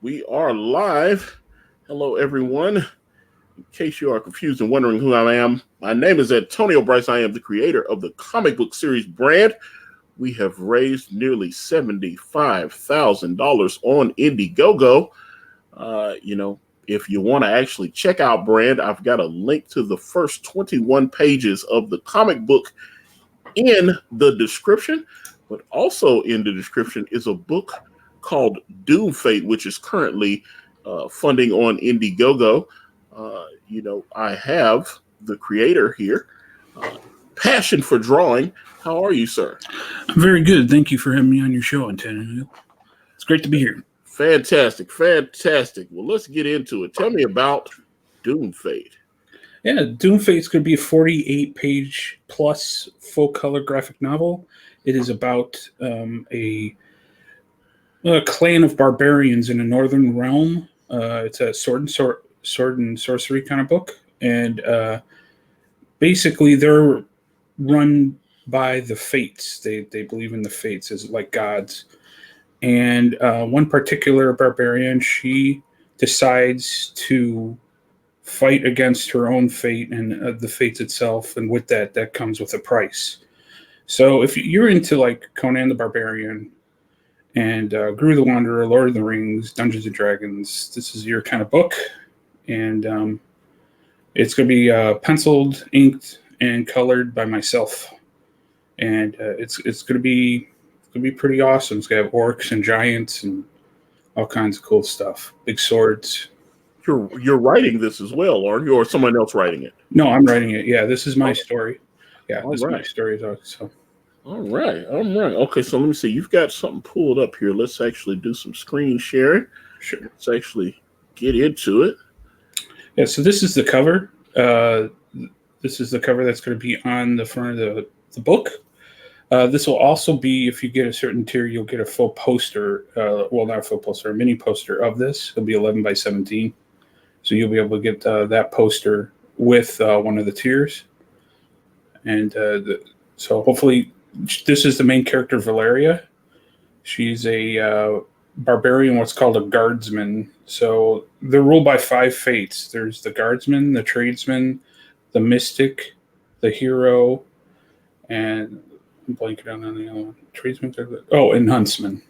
We are live. Hello, everyone. In case you are confused and wondering who I am, my name is Antonio Bryce. I am the creator of the comic book series brand. We have raised nearly $75,000 on Indiegogo. If you want to actually check out brand, I've got a link to the first 21 pages of the comic book in the description. But also in the description is a book called Doom Fate, which is currently funding on Indiegogo. I have the creator here, passion for drawing. How are you, sir? I'm very good. Thank you for having me on your show, Antonio. It's great to be here. Fantastic. Well, let's get into it. Tell me about Doom Fate. Yeah, Doom Fate's going to be a 48-page plus full-color graphic novel. It is about a clan of barbarians in a northern realm. It's a sword and sorcery kind of book, and basically they're run by the fates. They believe in the fates as like gods. And one particular barbarian, she decides to fight against her own fate and the fates itself, and with that comes with a price. So if you're into like Conan the Barbarian and Gru the Wanderer, Lord of the Rings, Dungeons and Dragons, this is your kind of book. And it's going to be penciled, inked, and colored by myself. And it's going to be pretty awesome. It's going to have orcs and giants and all kinds of cool stuff. Big swords. You're writing this as well, aren't you? Or someone else writing it? No, I'm writing it. Yeah, this is my story. Yeah, all this right. is my story. So. All right. Okay, so let me see. You've got something pulled up here. Let's actually do some screen sharing. Sure. Let's actually get into it. Yeah, so this is the cover. This is the cover that's going to be on the front of the book. This will also be, if you get a certain tier, you'll get a full poster. Not a full poster, a mini poster of this. It'll be 11 by 17. So you'll be able to get that poster with one of the tiers. And so hopefully, this is the main character, Valeria. She's a barbarian, what's called a guardsman. So they're ruled by 5 fates. There's the guardsman, the tradesman, the mystic, the hero, and I'm blanking on the other one. Tradesman, and huntsman.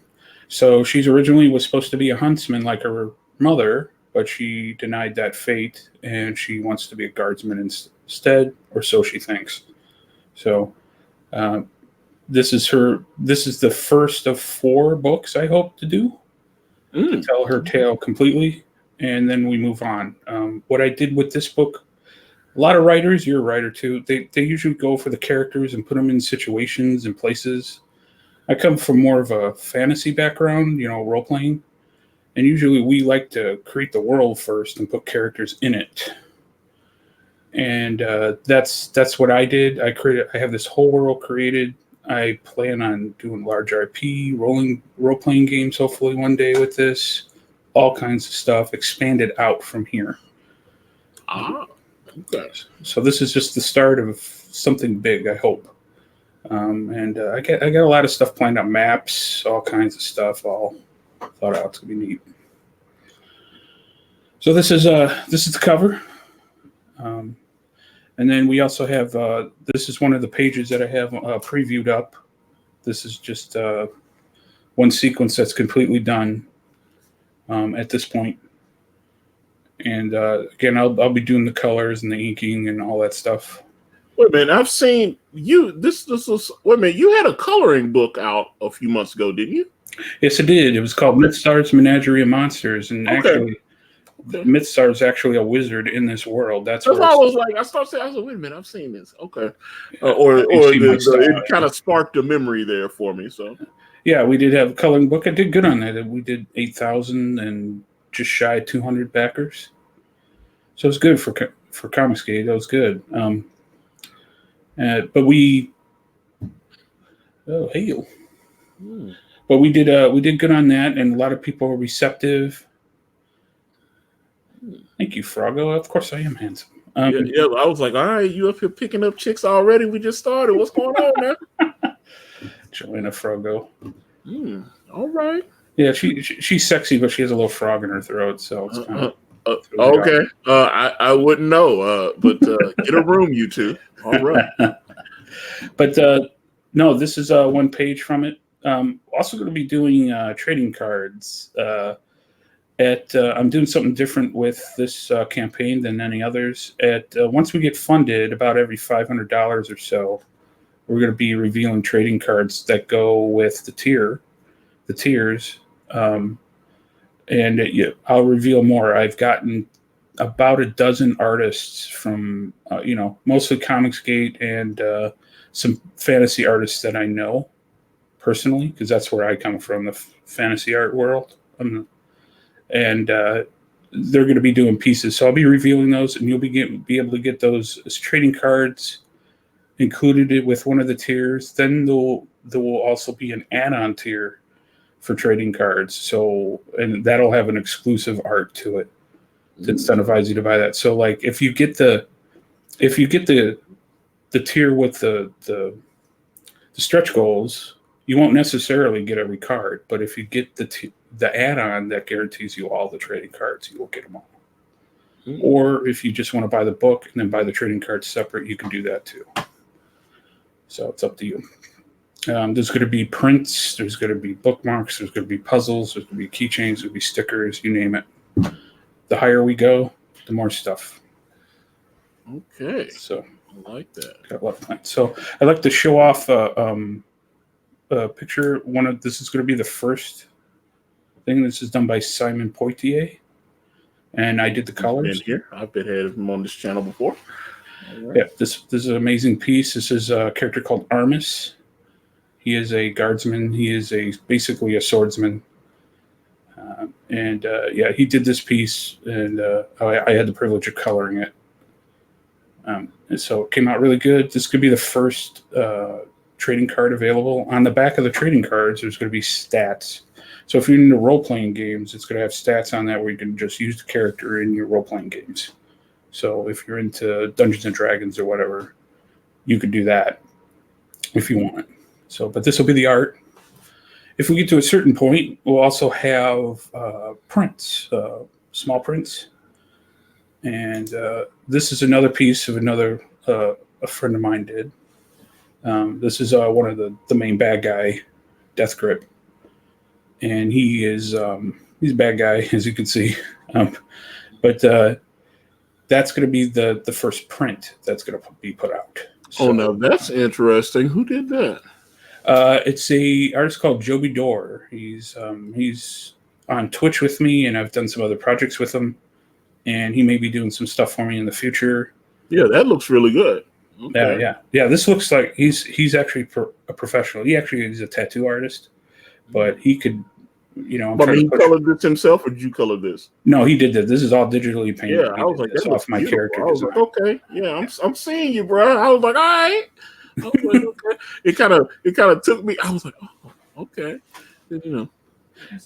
So she's originally was supposed to be a huntsman like her mother, but she denied that fate, and she wants to be a guardsman instead, or so she thinks. So this is the first of 4 books I hope to do to tell her tale completely, and then we move on. What I did with this book, a lot of writers, you're a writer too, they usually go for the characters and put them in situations and places. I come from more of a fantasy background, role-playing, and usually we like to create the world first and put characters in it. And that's what I did. I have this whole world created. I plan on doing large RP, role-playing games hopefully one day with this. All kinds of stuff, expanded out from here. Okay. So this is just the start of something big, I hope. And I got a lot of stuff planned out, maps, all kinds of stuff, all thought out. It's gonna be neat. So this is the cover. And then we also have, this is one of the pages that I have previewed up. This is just one sequence that's completely done at this point. And again, I'll be doing the colors and the inking and all that stuff. Wait a minute, I've seen you. This was, wait a minute, you had a coloring book out a few months ago, didn't you? Yes, I did. It was called Mythstar's Menagerie of Monsters, and actually, Mythstar is actually a wizard in this world. That's why I was like, I was like, wait a minute, I've seen this. Okay, it kind of sparked a memory there for me. So yeah, we did have a coloring book. I did good on that. We did 8,000 and just shy of 200 backers. So it was good for Comicsgate. That was good. But we But we did good on that, and a lot of people were receptive. Thank you, Froggo. Of course, I am handsome. Yeah, I was like, all right, you up here picking up chicks already? We just started. What's going on, man? Joanna Froggo. All right. Yeah, she's sexy, but she has a little frog in her throat, so it's kind of Okay. I wouldn't know. But get a room, you two. All right. But no, this is one page from it. Also going to be doing trading cards. I'm doing something different with this campaign than any others. Once we get funded, about every $500 or so, we're going to be revealing trading cards that go with the tiers. I'll reveal more. I've gotten about a dozen artists from, mostly Comicsgate and some fantasy artists that I know personally, because that's where I come from, the fantasy art world. And they're going to be doing pieces. So I'll be revealing those, and you'll be able to get those as trading cards included with one of the tiers. Then there will also be an add-on tier for trading cards. So, and that'll have an exclusive art to it to incentivize you to buy that. So, like if you get the tier with the stretch goals, you won't necessarily get every card. But if you get the add-on, that guarantees you all the trading cards, you will get them all. Or if you just want to buy the book and then buy the trading cards separate, you can do that too. So it's up to you. There's going to be prints, there's going to be bookmarks, there's going to be puzzles, there's going to be keychains, there's going to be stickers, you name it. The higher we go, the more stuff. Okay. So I like that. Got a lot of plans. So I'd like to show off a picture. This is going to be the first thing. This is done by Simon Poitier, and I did the colors. I've been had him on this channel before. Right. Yeah, this is an amazing piece. This is a character called Armis. He is a guardsman. He is basically a swordsman. He did this piece, and I had the privilege of coloring it. And so it came out really good. This could be the first trading card available. On the back of the trading cards, there's going to be stats. So if you're into role-playing games, it's going to have stats on that where you can just use the character in your role-playing games. So if you're into Dungeons and Dragons or whatever, you could do that if you want. So, but this will be the art. If we get to a certain point, we'll also have prints, small prints. And this is another piece of another a friend of mine did. This is one of the main bad guy, Death Grip, and he's a bad guy, as you can see. But that's going to be the first print that's going to be put out. So, now that's interesting. Who did that? It's a artist called Joby Dorr. He's on Twitch with me, and I've done some other projects with him. And he may be doing some stuff for me in the future. Yeah, that looks really good. Okay. Yeah. This looks like he's actually a professional. He's a tattoo artist, but he could, But he colored this himself, or did you color this? No, he did that. This is all digitally painted. Yeah, I was like, that off my character. I was like, okay, yeah, I'm seeing you, bro. I was like, all right. I was like, okay. It kind of took me. I was like, oh, okay,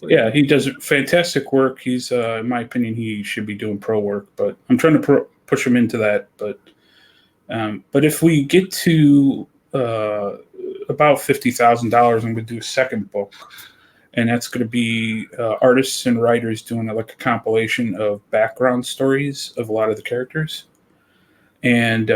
Yeah, he does fantastic work. He's, in my opinion, he should be doing pro work, but I'm trying to push him into that. But if we get to about $50,000, I'm going to do a second book, and that's going to be artists and writers doing like a compilation of background stories of a lot of the characters, and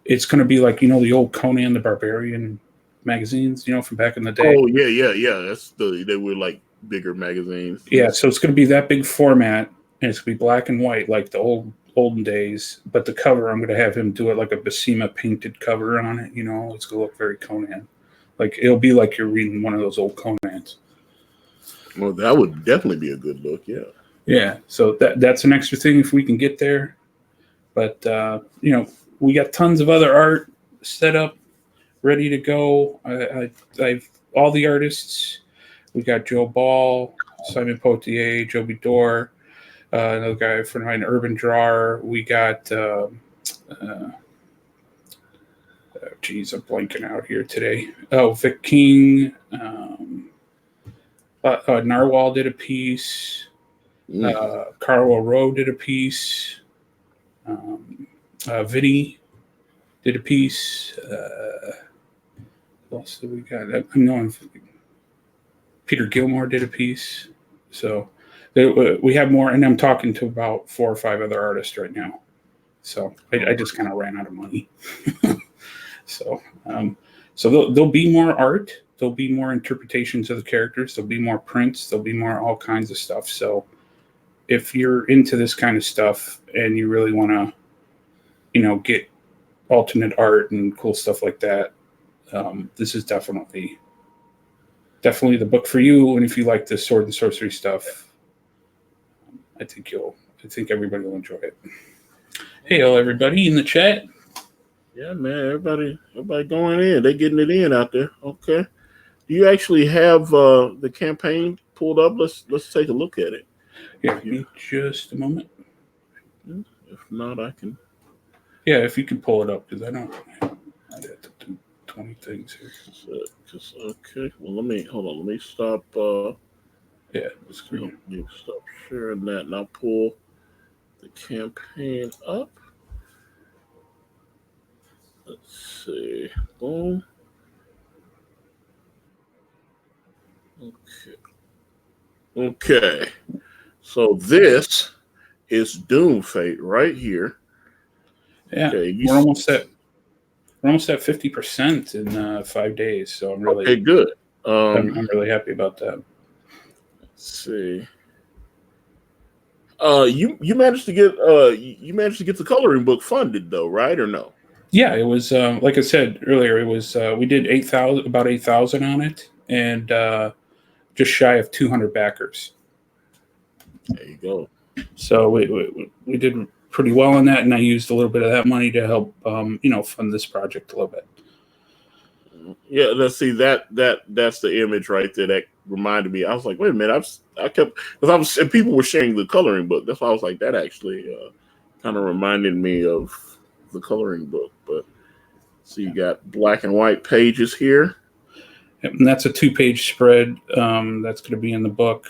it's going to be like the old Conan the Barbarian magazines, from back in the day. Oh yeah. They were like bigger magazines. Yeah, so it's going to be that big format, and it's going to be black and white like the olden days. But the cover, I'm going to have him do it like a Basima painted cover on it. It's going to look very Conan. Like it'll be like you're reading one of those old Conans. Well, that would definitely be a good look. Yeah. Yeah. So that's an extra thing if we can get there. But we got tons of other art set up, ready to go. I've all the artists. We got Joe Ball, Simon Poitier, Joby Dorr, another guy from mine, Urban Drawer. We got, I'm blanking out here today. Oh, Vic King. Narwhal did a piece. Carl Rowe did a piece. Vinny did a piece. What else did we got? Peter Gilmore did a piece. So we have more, and I'm talking to about 4 or 5 other artists right now. So I just kind of ran out of money. So there'll be more art. There'll be more interpretations of the characters. There'll be more prints. There'll be more all kinds of stuff. So if you're into this kind of stuff and you really want to, get alternate art and cool stuff like that, this is definitely the book for you. And if you like this sword and sorcery stuff, I think everybody will enjoy it. Hey, hello everybody in the chat. Yeah, man, everybody going in. They're getting it in out there. Okay. Do you actually have the campaign pulled up? Let's take a look at it. Yeah, give me just a moment. If not, I can. Yeah, if you can pull it up, because I don't. I'd have to do 20 things here. Okay. Well, let me stop. Yeah, screen. Let me stop sharing that, and I'll pull the campaign up. Let's see. Boom. Okay. So this is Doom Fate right here. Yeah, okay, we're almost at 50% in 5 days. So I'm really good. I'm really happy about that. Let's see. You managed to get the coloring book funded though, right or no? Yeah, it was like I said earlier. It was we did about 8,000 on it, and just shy of 200 backers. There you go. So we did pretty well on that, and I used a little bit of that money to help fund this project a little bit. Yeah, let's see that's the image right there that reminded me. I was like, wait a minute, because people were sharing the coloring book. That's why I was like, that actually kind of reminded me of the coloring book. But so you got black and white pages here. And that's a 2-page spread. That's going to be in the book.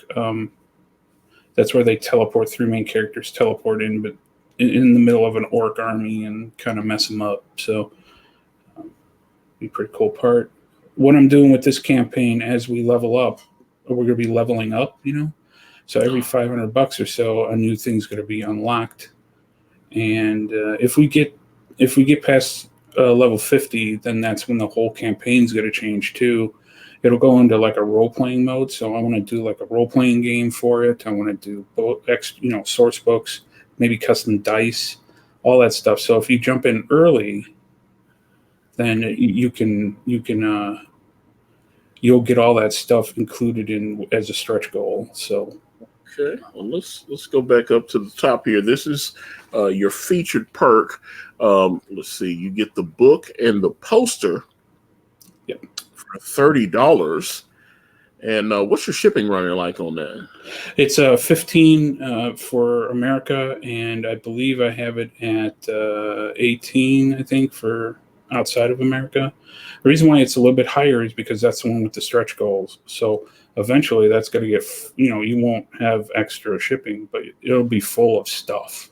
That's where they teleport. 3 main characters teleport in, but in the middle of an orc army and kind of mess them up. So be a pretty cool part. What I'm doing with this campaign as we level up, we're going to be leveling up, So every $500 or so, a new thing's going to be unlocked. And if we get past level 50, then that's when the whole campaign's going to change too. It'll go into like a role-playing mode. So I want to do like a role-playing game for it. I want to do source books, maybe custom dice, all that stuff. So if you jump in early, then you'll get all that stuff included in as a stretch goal. So okay, well let's go back up to the top here. This is your featured perk. Let's see, you get the book and the poster. Yep. For $30. And what's your shipping running like on that? It's 15 for America, and I believe I have it at 18, I think, for outside of America. The reason why it's a little bit higher is because that's the one with the stretch goals. So eventually that's going to get, you won't have extra shipping, but it'll be full of stuff.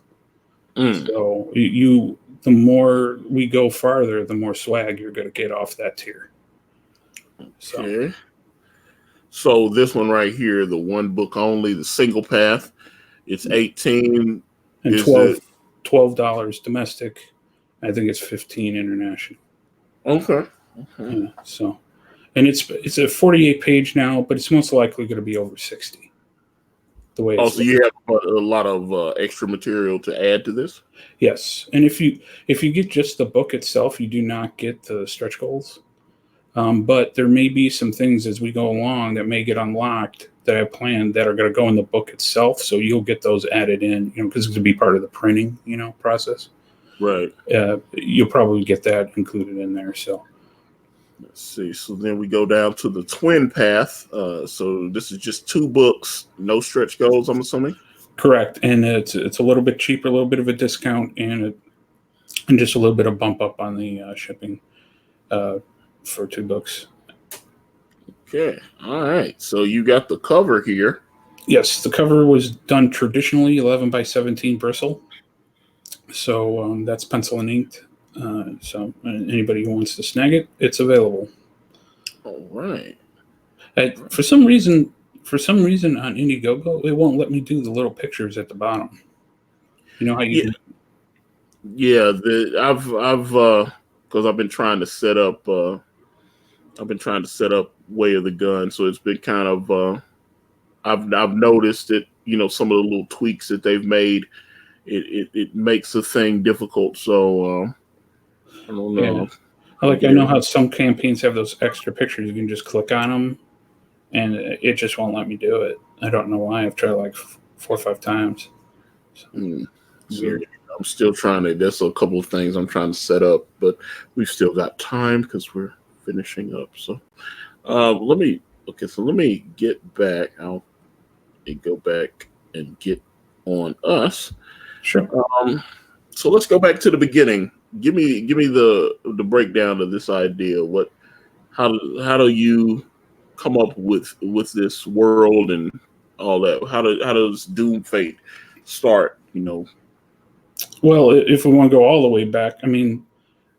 So the more we go farther, the more swag you're going to get off that tier. Okay. So this one right here, the one book only, the single path, it's 18 and $12 domestic. I think it's 15 international. Okay. Yeah, so, and it's a 48 page now, but it's most likely going to be over 60. The way. So you have a lot of extra material to add to this. Yes, and if you get just the book itself, you do not get the stretch goals. But there may be some things as we go along that may get unlocked that I planned that are going to go in the book itself. So you'll get those added in, because it's going to be part of the printing, process. Right. You'll probably get that included in there. So let's see. So then we go down to the twin path. So this is just 2 books, no stretch goals, I'm assuming. Correct, and it's a little bit cheaper, a little bit of a discount, and just a little bit of bump up on the shipping. For 2 books. Okay. All right. So you got the cover here. Yes, the cover was done traditionally 11 by 17 bristle. So that's pencil and inked. So anybody who wants to snag it, it's available. All right. For some reason on Indiegogo, it won't let me do the little pictures at the bottom. You know how you Yeah, can. yeah. Because I've been trying to set up. Way of the Gun, so it's been kind of. I've noticed that some of the little tweaks that they've made, it makes the thing difficult. So I don't Yeah. know. I know how some campaigns have those extra pictures. You can just click on them, and it just won't let me do it. I don't know why. I've tried like 4 or 5 times. So, So weird. I'm still trying to. There's a couple of things I'm trying to set up, but we've still got time because we're finishing up. So let me. Okay, so let me get back. I'll go back and get on us. Sure. So let's go back to the beginning. Give me the breakdown of this idea. How do you come up with this world and all that? How does Doom Fate start? Well, if we want to go all the way back, I mean,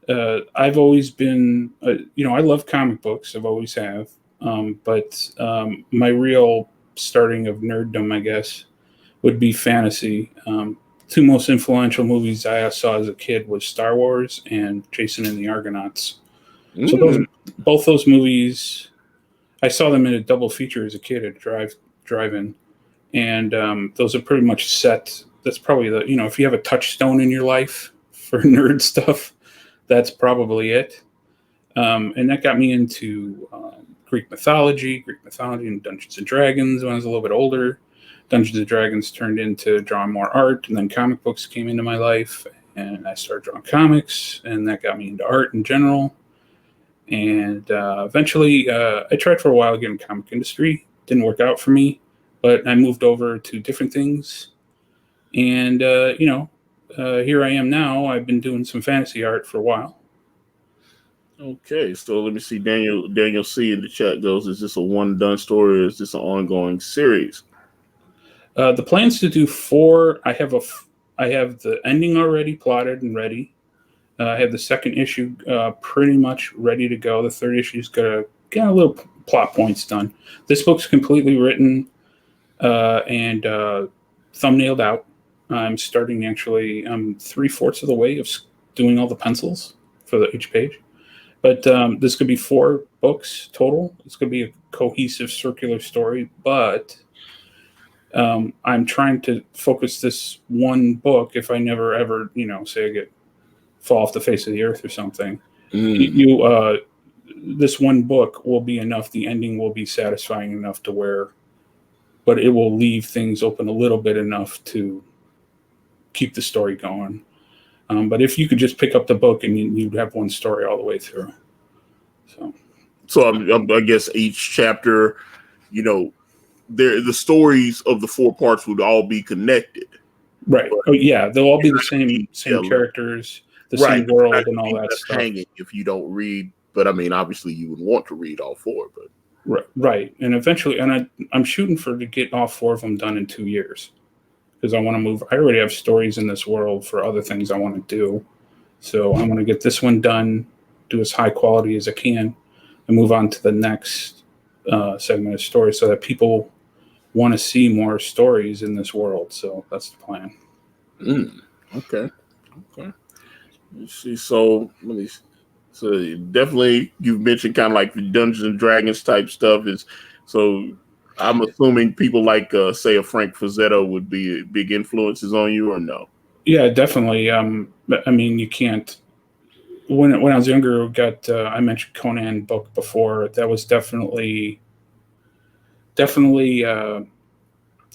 I've always been, I love comic books. I've always have. But my real starting of nerddom, I guess, would be fantasy. Two most influential movies I saw as a kid was Star Wars and Jason and the Argonauts. So both those movies, I saw them in a double feature as a kid at drive-in, and those are pretty much set. That's probably if you have a touchstone in your life for nerd stuff, that's probably it. And that got me into Greek mythology and Dungeons and Dragons when I was a little bit older. Dungeons and Dragons turned into drawing more art, and then comic books came into my life, and I started drawing comics, and that got me into art in general. And eventually, I tried for a while to get in the comic industry. Didn't work out for me, but I moved over to different things. And, here I am now. I've been doing some fantasy art for a while. Okay, so let me see. Daniel C in the chat goes, "Is this a one done story, or is this an ongoing series?" The plans to do 4. I have the ending already plotted and ready. I have the second issue pretty much ready to go. The third issue's got a little plot points done. This book's completely written and thumbnailed out. I'm starting actually. I'm 3/4 of the way of doing all the pencils for each page. But this could be 4 books total. It's going to be a cohesive circular story, but I'm trying to focus this one book. If I never ever, say I fall off the face of the earth or something, this one book will be enough. The ending will be satisfying enough to where, but it will leave things open a little bit enough to keep the story going. But if you could just pick up the book and you'd have one story all the way through. So I guess each chapter, the stories of the 4 parts would all be connected. Right. Oh yeah, they'll all be the same characters, the same world, and all that stuff. Hanging if you don't read, but I mean, obviously, you would want to read all 4. But right, and eventually, and I'm shooting to get all 4 of them done in 2 years because I want to move. I already have stories in this world for other things I want to do, so I want to get this one done, do as high quality as I can, and move on to the next segment of story so that people want to see more stories in this world. So that's the plan. Okay. Let's see. So definitely you've mentioned kind of like the Dungeons and Dragons type stuff so I'm assuming people like say a Frank Frazetta would be big influences on you, or no? Yeah, definitely. I mean, you can't. When I was younger, I mentioned Conan book before. That was definitely a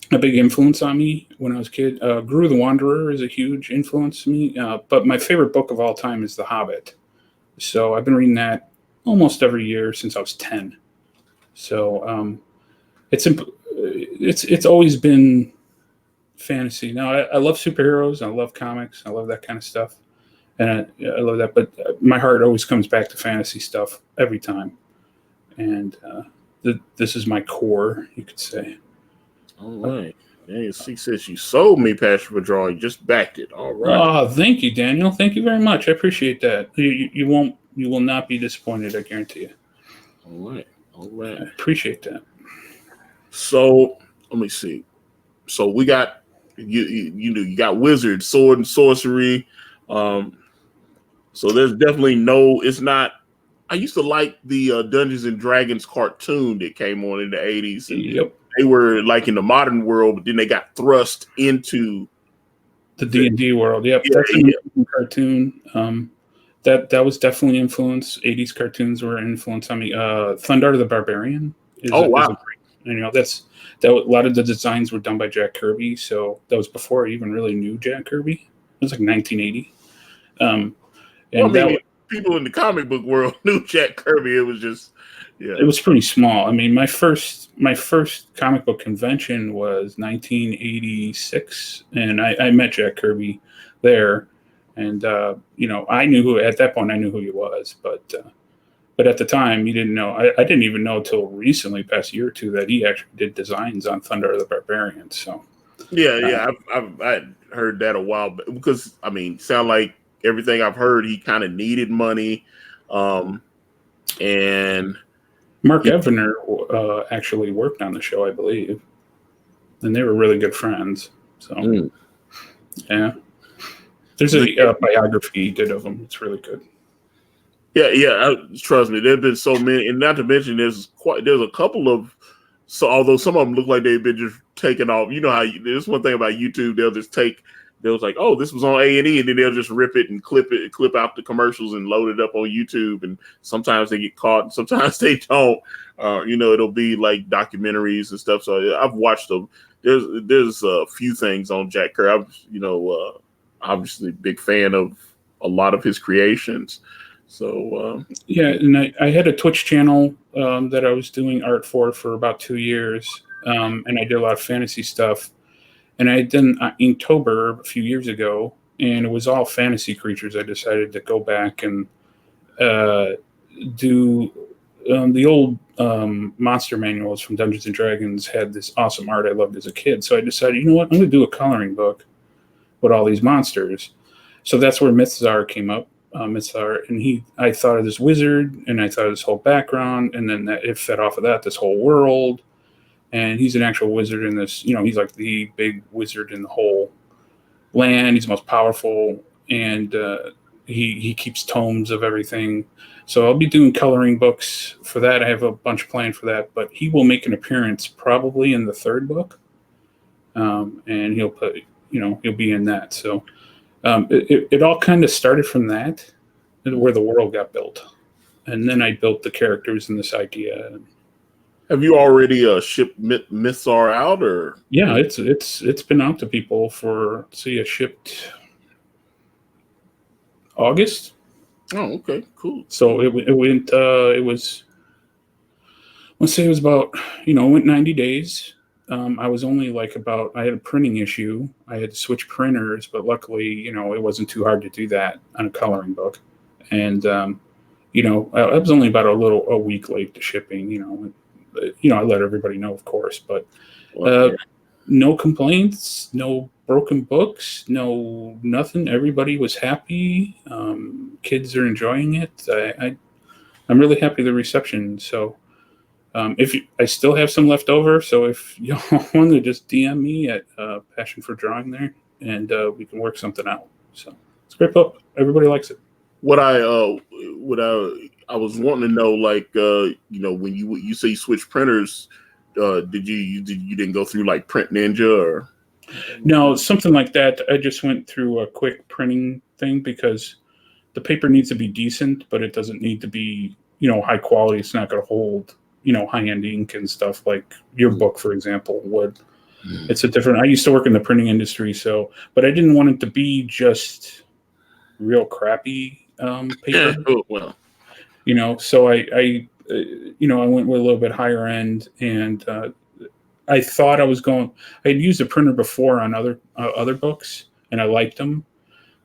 big influence on me when I was a kid. Guru the Wanderer is a huge influence to me. But my favorite book of all time is The Hobbit. So I've been reading that almost every year since I was 10. So it's always been fantasy. Now I love superheroes. I love comics. I love that kind of stuff. And I love that. But my heart always comes back to fantasy stuff every time. And this is my core, you could say. All right. Daniel C says you sold me passion for drawing, just backed it. All right. Oh, thank you, Daniel. Thank you very much. I appreciate that. You will not be disappointed, I guarantee you. All All right. I appreciate that. So let me see. So we got you got wizard, sword and sorcery. So there's definitely no. It's not. I used to like the Dungeons and Dragons cartoon that came on in the 80s, and Yep. they were like in the modern world, but then they got thrust into The D&D world. Yep. Yeah, That's an amazing cartoon. That was definitely influence. 80s cartoons were influence on me. Thundar the Barbarian is Oh is wow. a great, a lot of the designs were done by Jack Kirby, so that was before I even really knew Jack Kirby. It was like 1980. Well, I And that mean, people in the comic book world knew Jack Kirby. It was just, it was pretty small. I mean, my first comic book convention was 1986, and I met Jack Kirby there, and I knew who at that point I knew who he was, but at the time you didn't know. I didn't even know until recently, past year or two, that he actually did designs on Thunder the Barbarian. So yeah. I've heard that a while because I mean, sound like everything I've heard, he kind of needed money, and Mark Evner actually worked on the show, I believe, and they were really good friends. So yeah. There's a biography he did of him. It's really good. Yeah. Trust me, there've been so many, and not to mention, there's a couple of. So although some of them look like they've been just taken off, you know how there's one thing about YouTube, they'll like, oh, this was on A&E, and then they'll just rip it and clip out the commercials and load it up on YouTube. And sometimes they get caught, and sometimes they don't. It'll be like documentaries and stuff. So I've watched them. There's a few things on Jack Kirby. Obviously a big fan of a lot of his creations. So yeah, and I had a Twitch channel that I was doing art for about 2 years, and I did a lot of fantasy stuff. And I had done Inktober a few years ago, and it was all fantasy creatures. I decided to go back and do the old monster manuals from Dungeons and Dragons had this awesome art I loved as a kid. So I decided, you know what, I'm going to do a coloring book with all these monsters. So that's where Mythzar came up. Mythzar, and I thought of this wizard, and I thought of this whole background, and then it fed off of that, this whole world. And he's an actual wizard in this, he's like the big wizard in the whole land. He's the most powerful, and he keeps tomes of everything. So I'll be doing coloring books for that. I have a bunch planned for that, but he will make an appearance probably in the third book, and he'll be in that. So it all kind of started from that, where the world got built, and then I built the characters and this idea. have you already shipped Mythzar out, or? Yeah, it's been out to people for, it shipped August. Oh, okay, cool. So it went. It was. Let's say it was about. It went 90 days. I was only I had a printing issue. I had to switch printers, but luckily, it wasn't too hard to do that on a coloring book. And I was only about a week late to shipping. I let everybody know, of course, but no complaints, no broken books, no nothing. Everybody was happy. Kids are enjoying it. I'm really happy with the reception. So I still have some left over, so if you want to just DM me at Passion for Drawing there, and we can work something out. So it's a great book. Everybody likes it. What I was wanting to know, like, when you say you switch printers, did you didn't go through like Print Ninja or? No, something like that. I just went through a quick printing thing because the paper needs to be decent, but it doesn't need to be high quality. It's not going to hold high end ink and stuff like your book, for example, would. It's a different. I used to work in the printing industry, but I didn't want it to be just real crappy paper. Well, so I went with a little bit higher end, and I thought I had used a printer before on other books, and I liked them,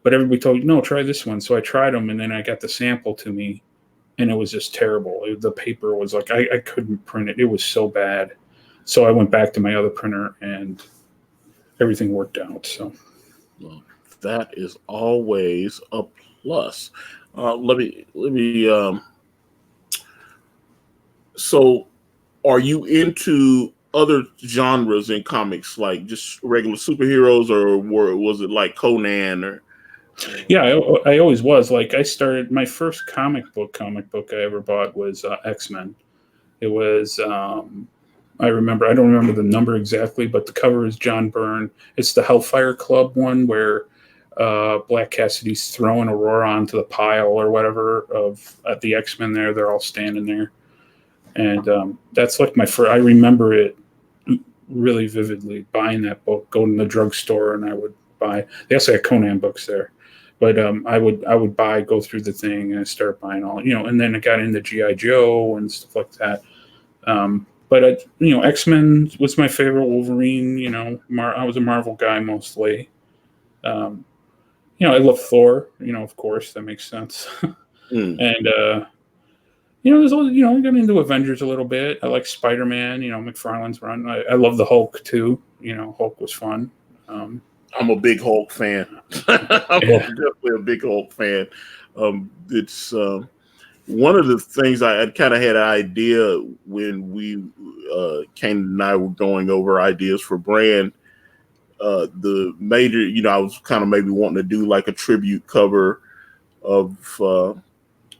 but everybody told me, no, try this one. So I tried them, and then I got the sample to me, and it was just terrible. The paper was like, I couldn't print it. It was so bad. So I went back to my other printer, and everything worked out. So that is always a plus. Let me So, are you into other genres in comics, like just regular superheroes, or was it like Conan or? Yeah, I always was. Like, I started my first comic book I ever bought was X-Men. It was I remember, I don't remember the number exactly, but the cover is John Byrne. It's the Hellfire Club one where Black Cassidy's throwing Aurora onto the pile or whatever of the X-Men there. They're all standing there. And that's like my first, I remember it really vividly, buying that book, going to the drugstore, and I would buy, they also had Conan books there. But I would go through the thing and start buying all, and then I got into GI Joe and stuff like that. But X Men was my favorite. Wolverine, I was a Marvel guy mostly. Um, I love Thor. Of course, that makes sense. Mm. And there's I got into Avengers a little bit. I like Spider Man. McFarlane's run. I love the Hulk too. Hulk was fun. I'm a big Hulk fan. I'm Yeah. definitely a big Hulk fan. It's one of the things I kind of had an idea when Kane and I were going over ideas for brand. The major, I was kind of maybe wanting to do like a tribute cover of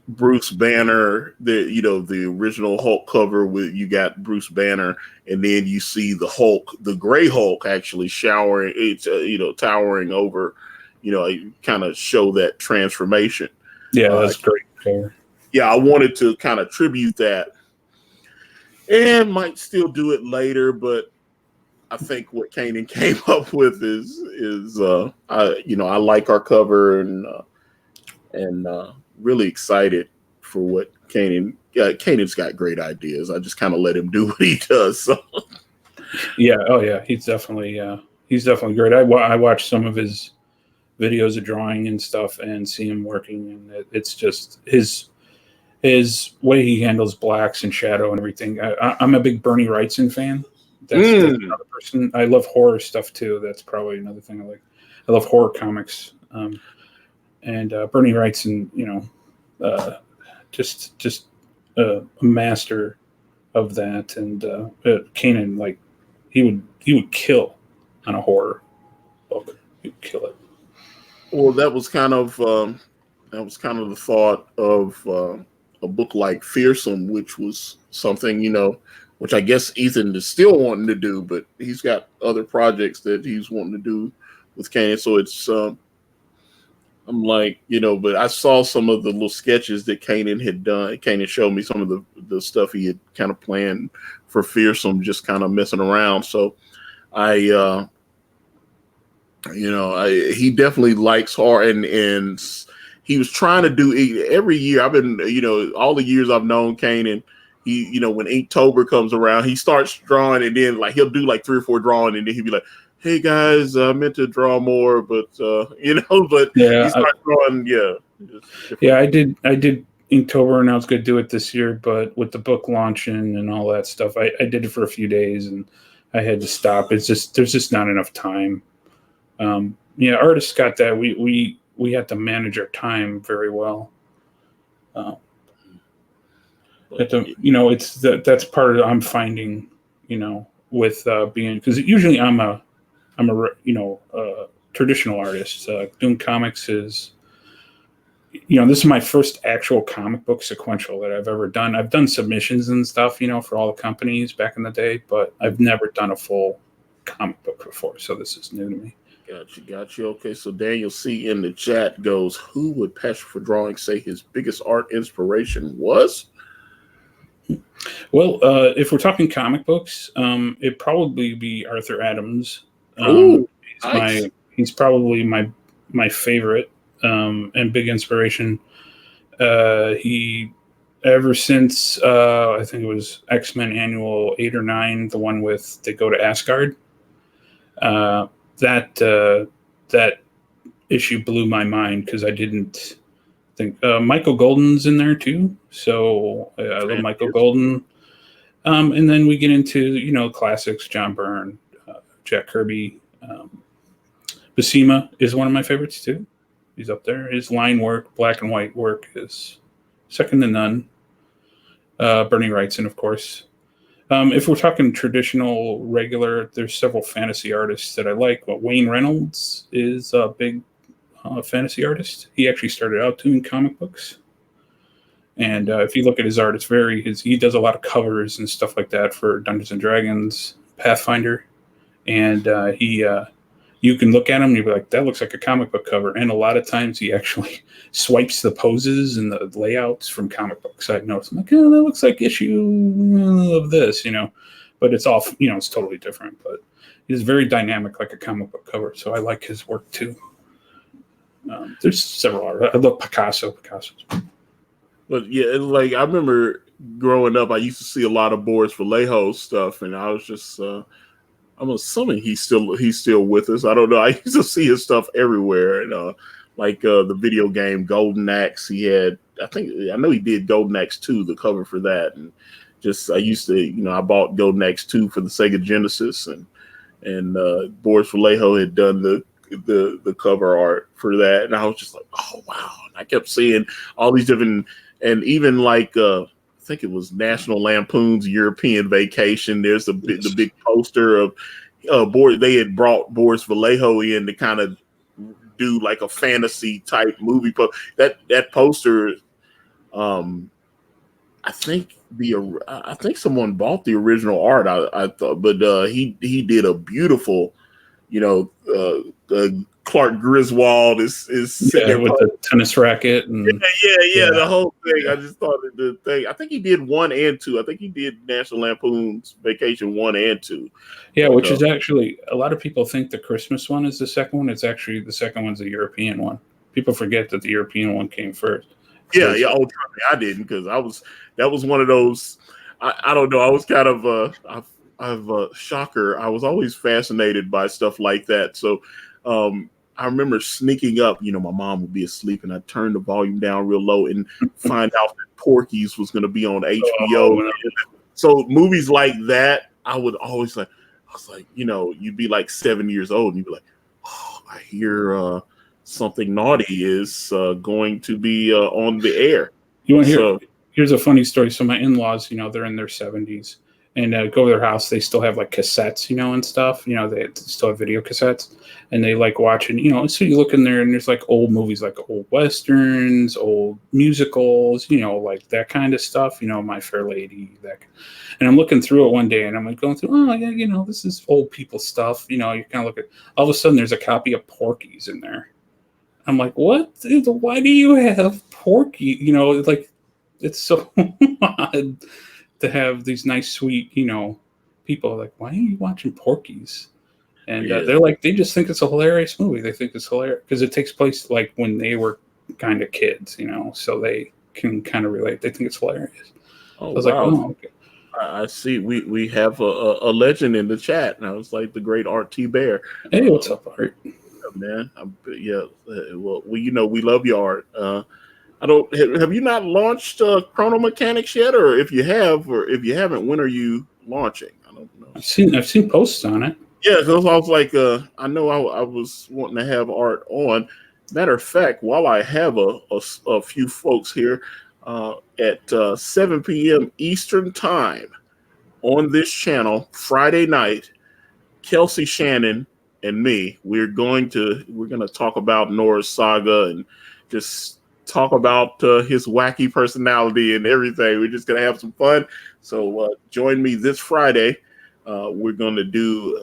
Bruce Banner, the original Hulk cover with you got Bruce Banner, and then you see the Hulk, the Gray Hulk, actually showering, it's towering over, kind of show that transformation. Yeah, that's great cover. Yeah, I wanted to kind of tribute that, and might still do it later, but I think what Kanan came up with is I like our cover and really excited for what Kanan's got great ideas. I just kind of let him do what he does. So. Yeah. Oh yeah. He's definitely great. I watched some of his videos of drawing and stuff and see him working, and it's just his way he handles blacks and shadow and everything. I'm a big Bernie Wrightson fan. That's another person. I love horror stuff too. That's probably another thing I like. I love horror comics. And Bernie Wrightson, just a master of that. And Kanan, like he would kill on a horror book. He would kill it. Well, that was kind of the thought of a book like Fearsome, which was something which I guess Ethan is still wanting to do, but he's got other projects that he's wanting to do with Kanan. So it's I'm like, but I saw some of the little sketches that Kanan had done. Kanan showed me some of the stuff he had kind of planned for Fearsome, just kind of messing around. So I he definitely likes horror, and he was trying to do every year. I've been, all the years I've known Kanan, he, when Inktober comes around, he starts drawing, and then like he'll do like 3 or 4 drawing, and then he'll be like, "Hey guys, I meant to draw more, but but yeah, he starts drawing, yeah. I did Inktober, and I was going to do it this year, but with the book launching and all that stuff, I did it for a few days, and I had to stop. There's just not enough time. Artists got that. We have to manage our time very well. That's part of I'm finding, with being, because usually I'm a traditional artist. Doing comics is, this is my first actual comic book sequential that I've ever done. I've done submissions and stuff, for all the companies back in the day, but I've never done a full comic book before. So this is new to me. Got you. Okay, so Daniel C in the chat goes, who would Passion for Drawing say his biggest art inspiration was? Well, if we're talking comic books, it'd probably be Arthur Adams. Nice. He's probably my favorite and big inspiration. He ever since I think it was X-Men Annual 8 or 9, the one with they go to Asgard. That issue blew my mind because I didn't think Michael Golden's in there too. So I love Michael Golden. And then we get into classics: John Byrne, Jack Kirby. Buscema is one of my favorites too. He's up there. His line work, black and white work, is second to none. Bernie Wrightson, of course. If we're talking traditional, regular, there's several fantasy artists that I like. But Wayne Reynolds is a big fantasy artist. He actually started out doing comic books. And if you look at his art, he does a lot of covers and stuff like that for Dungeons and Dragons, Pathfinder, and you can look at him and you'll be like, that looks like a comic book cover. And a lot of times he actually swipes the poses and the layouts from comic books. I've noticed. I'm like, oh, that looks like issue of this, but it's all, it's totally different. But he's very dynamic, like a comic book cover. So I like his work too. There's several artists. I love Picasso. But yeah, like I remember growing up, I used to see a lot of Boris Vallejo stuff, and I was just, I'm assuming he's still with us. I don't know. I used to see his stuff everywhere, and like the video game Golden Axe. I know he did Golden Axe 2, the cover for that, and just I used to, I bought Golden Axe 2 for the Sega Genesis, and Boris Vallejo had done the cover art for that, and I was just like, oh wow! And I kept seeing all these different. And even like I think it was National Lampoon's European Vacation. There's the big poster of Boris. They had brought Boris Vallejo in to kind of do like a fantasy type movie. But that poster, I think someone bought the original art. I thought, but he did a beautiful, Clark Griswold is sitting there with the tennis racket and yeah, the whole thing. I just thought the thing. I think he did 1 and 2. I think he did National Lampoon's Vacation 1 and 2. Yeah, which is actually, a lot of people think the Christmas one is the second one. It's actually the second one's the European one. People forget that the European one came first. Yeah. Oh, trust me, I didn't, because that was one of those. I don't know. I was kind of I've a shocker. I was always fascinated by stuff like that. So I remember sneaking up, my mom would be asleep and I'd turn the volume down real low and find out that Porky's was going to be on HBO. So movies like that, I was like, you'd be like 7 years old and you'd be like, oh, I hear something naughty is going to be on the air. You want to hear? Here's a funny story. So my in-laws, they're in their 70s. And go to their house, they still have like cassettes, and stuff. They still have video cassettes, and they like watching, So you look in there, and there's like old movies, like old westerns, old musicals, like that kind of stuff. My Fair Lady, that. And I'm looking through it one day, and I'm like going through, oh yeah, this is old people stuff. You kind of look at. All of a sudden, there's a copy of Porky's in there. I'm like, what? Why do you have Porky? Like, it's so odd. To have these nice, sweet, people like, why are you watching Porky's? And they're like, they just think it's a hilarious movie. They think it's hilarious because it takes place like when they were kind of kids, so they can kind of relate. They think it's hilarious. Oh, I was wow. like, oh, okay. I see. We have a legend in the chat, and I was like the great Art T. Bear. Hey, what's up, Art? Man, well, we love your art. Have you not launched Chrono Mechanics yet, or if you haven't, when are you launching? I don't know. I've seen posts on it. Yeah, because I was like, I know I was wanting to have Art on. Matter of fact, while I have a few folks here at 7 p.m. Eastern Time on this channel, Friday night, Kelsey Shannon and me, we're going to talk about Nora's Saga and just talk about his wacky personality and everything. We're just going to have some fun. So join me this Friday. We're going to do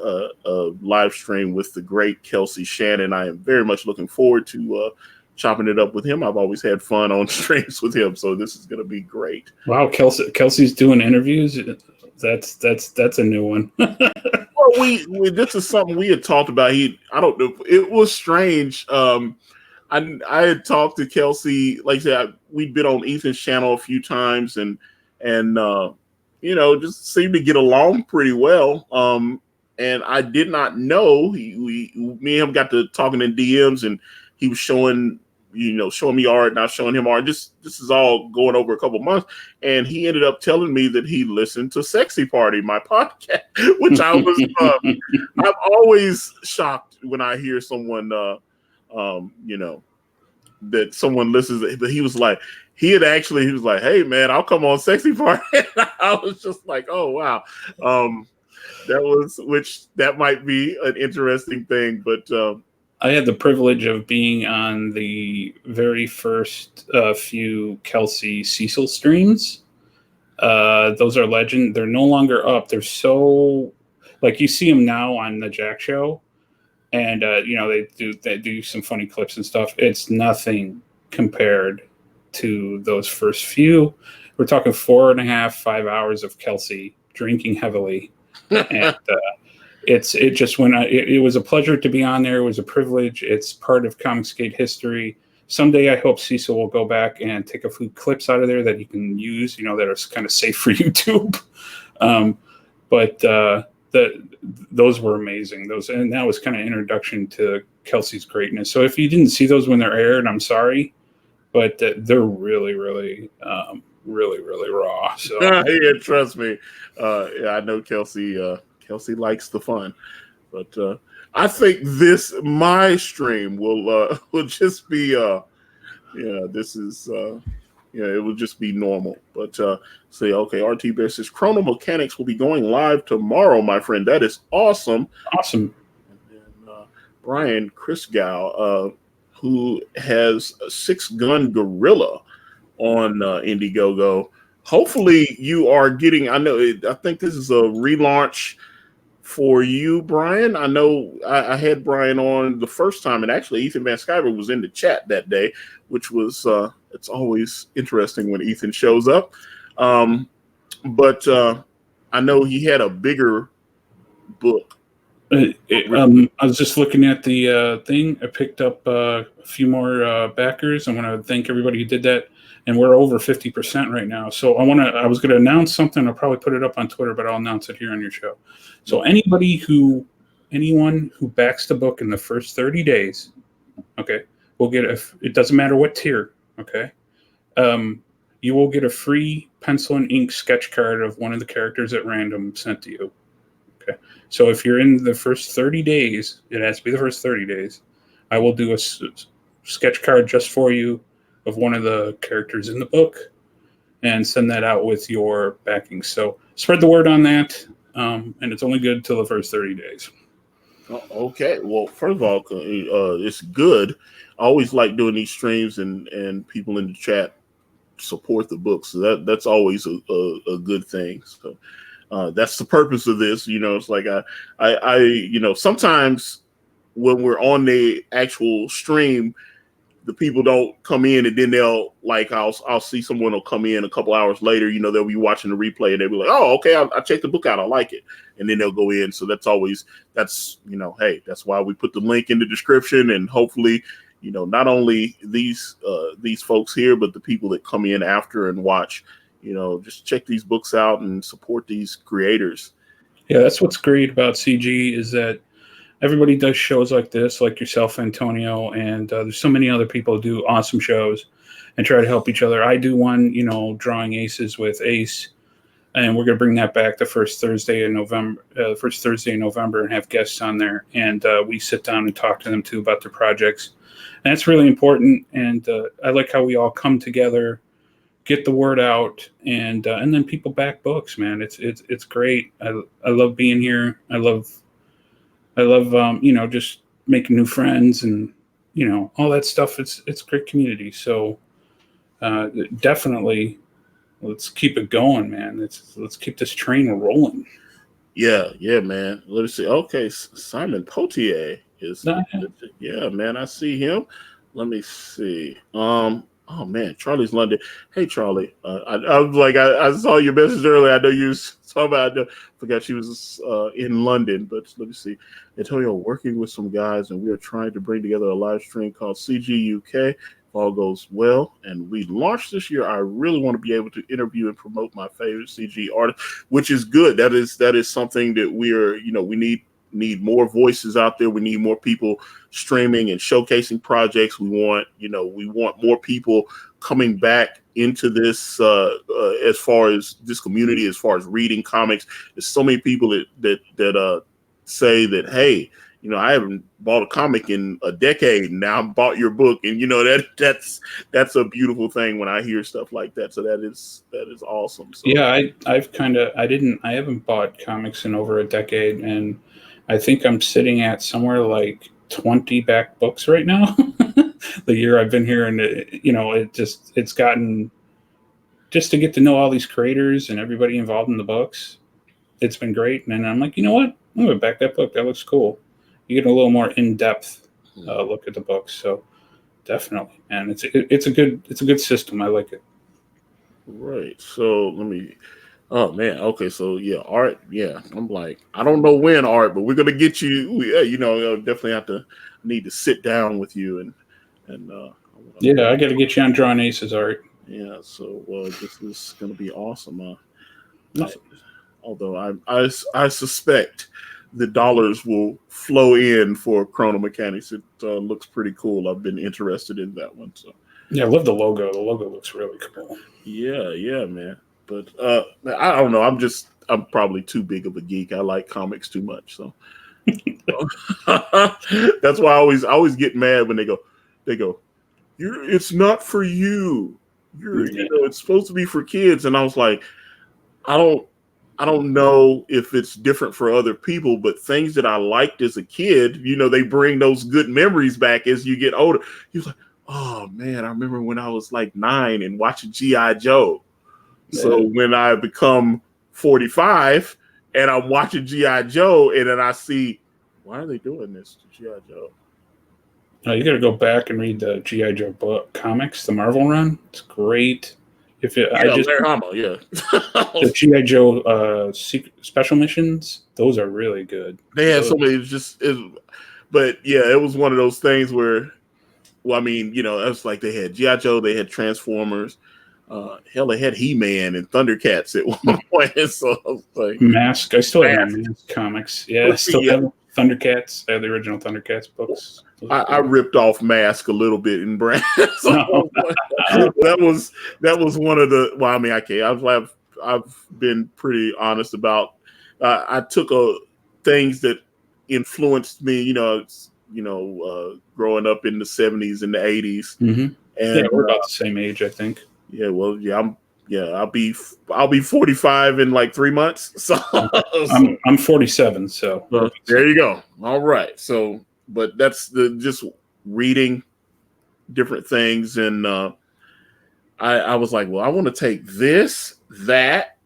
a live stream with the great Kelsey Shannon. I am very much looking forward to chopping it up with him. I've always had fun on streams with him, so this is going to be great. Wow, Kelsey's doing interviews. That's a new one. Well, we this is something we had talked about. I don't know. It was strange. I had talked to Kelsey, like I said, we'd been on Ethan's channel a few times and just seemed to get along pretty well. And I did not know me and him got to talking in DMs, and he was showing me art and I was showing him art. This is all going over a couple months. And he ended up telling me that he listened to Sexy Party, my podcast, which I was, I'm always shocked when I hear someone, that someone listens, but he was like, he was like, hey man, I'll come on Sexy Party. I was just like, oh wow. That might be an interesting thing, but I had the privilege of being on the very first few Kelsey Cecil streams. Those are legend. They're no longer up. They're so like you see them now on the Jack Show, and they do some funny clips and stuff. It's nothing compared to those first few. We're talking 4.5, 5 hours of Kelsey drinking heavily, and it just went. It was a pleasure to be on there. It was a privilege. It's part of Comicsgate history. Someday, I hope Cecil will go back and take a few clips out of there that you can use. That are kind of safe for YouTube. But those were amazing. And that was kind of introduction to Kelsey's greatness. So if you didn't see those when they're aired, I'm sorry, but they're really, really, really, really raw. So yeah, trust me. I know Kelsey. Kelsey likes the fun, but I think my stream will just be this is it will just be normal. But okay, RT Bear says Chrono Mechanics will be going live tomorrow, my friend. That is awesome. Awesome. And then Brian Chrisgow, who has a 6-gun gorilla on Indiegogo. Hopefully you are getting, I think this is a relaunch for you, Brian. I know I had Brian on the first time, and actually Ethan Van Sciver was in the chat that day, which was it's always interesting when Ethan shows up. But I know he had a bigger book. I was just looking at the thing. I picked up a few more backers. I want to thank everybody who did that, and we're over 50% right now. So I was going to announce something. I'll probably put it up on Twitter, but I'll announce it here on your show. So anyone who backs the book in the first 30 days, okay, will get it doesn't matter what tier, okay, you will get a free pencil and ink sketch card of one of the characters at random sent to you. Okay, so if you're in the first 30 days, it has to be the first 30 days, I will do a sketch card just for you of one of the characters in the book and send that out with your backing. So spread the word on that. And it's only good till the first 30 days. Okay. Well, first of all, it's good. I always like doing these streams and people in the chat support the book. So that's always a good thing. So that's the purpose of this. It's like I sometimes when we're on the actual stream, the people don't come in, and then they'll I'll see someone will come in a couple hours later. They'll be watching the replay and they'll be like, "Oh, okay, I checked the book out, I like it," and then they'll go in. So that's hey, that's why we put the link in the description, and hopefully, not only these folks here, but the people that come in after and watch, just check these books out and support these creators. Yeah, that's what's great about CG is that everybody does shows like this, like yourself, Antonio, and there's so many other people who do awesome shows and try to help each other. I do one, Drawing Aces with Ace, and we're going to bring that back the first Thursday in November, and have guests on there, and we sit down and talk to them too about their projects. And that's really important, and I like how we all come together, get the word out, and then people back books, man. It's great. I love being here. I love just making new friends and, all that stuff. It's great community. So definitely let's keep it going, man. Let's keep this train rolling. Yeah, man. Let's see. Okay, Simon Potier is. Yeah, man. I see him. Let me see. Oh man, Charlie's London. Hey Charlie, I was like, I saw your message earlier. I know you was talking about. I forgot she was in London, but let me see. Antonio working with some guys, and we are trying to bring together a live stream called CG UK. If all goes well, and we launch this year, I really want to be able to interview and promote my favorite CG artists, which is good. That is something that we are. We need more voices out there. We need more people streaming and showcasing projects. We want more people coming back into this as far as this community, as far as reading comics. There's so many people that say that, hey, I haven't bought a comic in a decade. Now I bought your book, and that's a beautiful thing when I hear stuff like that. So that is awesome. So Yeah, I haven't bought comics in over a decade, and I think I'm sitting at somewhere like 20 back books right now. The year I've been here, and it's gotten, just to get to know all these creators and everybody involved in the books. It's been great, and then I'm like, you know what? I'm gonna back that book. That looks cool. You get a little more in depth look at the books. So definitely, man, it's a good system. I like it. right. So let me. Oh man. Okay. So yeah, art. Yeah, I'm like, I don't know when art, but we're gonna get you. Definitely need to sit down with you and Yeah, I got to get you on Drawing Aces art. yeah. So this is gonna be awesome. I, Nice. although I suspect the dollars will flow in for Chrono Mechanics. It looks pretty cool. I've been interested in that one. So Yeah, I love the logo. The logo looks really cool. yeah, man. But I don't know. I'm probably too big of a geek. I like comics too much. So that's why I always get mad when they go, it's not for you. Yeah. It's supposed to be for kids. And I was like, I don't I don't know if it's different for other people, but things that I liked as a kid, they bring those good memories back as you get older. He was like, oh man, I remember when I was like 9 and watching G.I. Joe. So Yeah. when I become 45 and I'm watching G.I. Joe and then I see, why are they doing this to G.I. Joe? You got to go back and read the GI Joe book comics, the Marvel run. It's great. I Yeah, just Larry Hama, yeah. the GI Joe secret special missions, those are really good. They had Those, so many, but yeah, it was one of those things where, well, I mean, it was like they had G.I. Joe, they had Transformers, hell, they had He-Man and Thundercats at one point. So I was like, Mask. I still have my Mask. Mask comics. Yeah, I still Yeah, have Thundercats. I have the original Thundercats books. I ripped off Mask a little bit in brand. So No. that was one of the. Well, I mean, okay, I've been pretty honest about. I took things that influenced me. Growing up in the '70s and the '80s, Mm-hmm. Yeah, and we're about the same age, I think. yeah, well, yeah, I'll be 45 in like 3 months. So, I'm 47, so there you go. All right. So, but that's just reading different things, and I was like, well, I want to take that,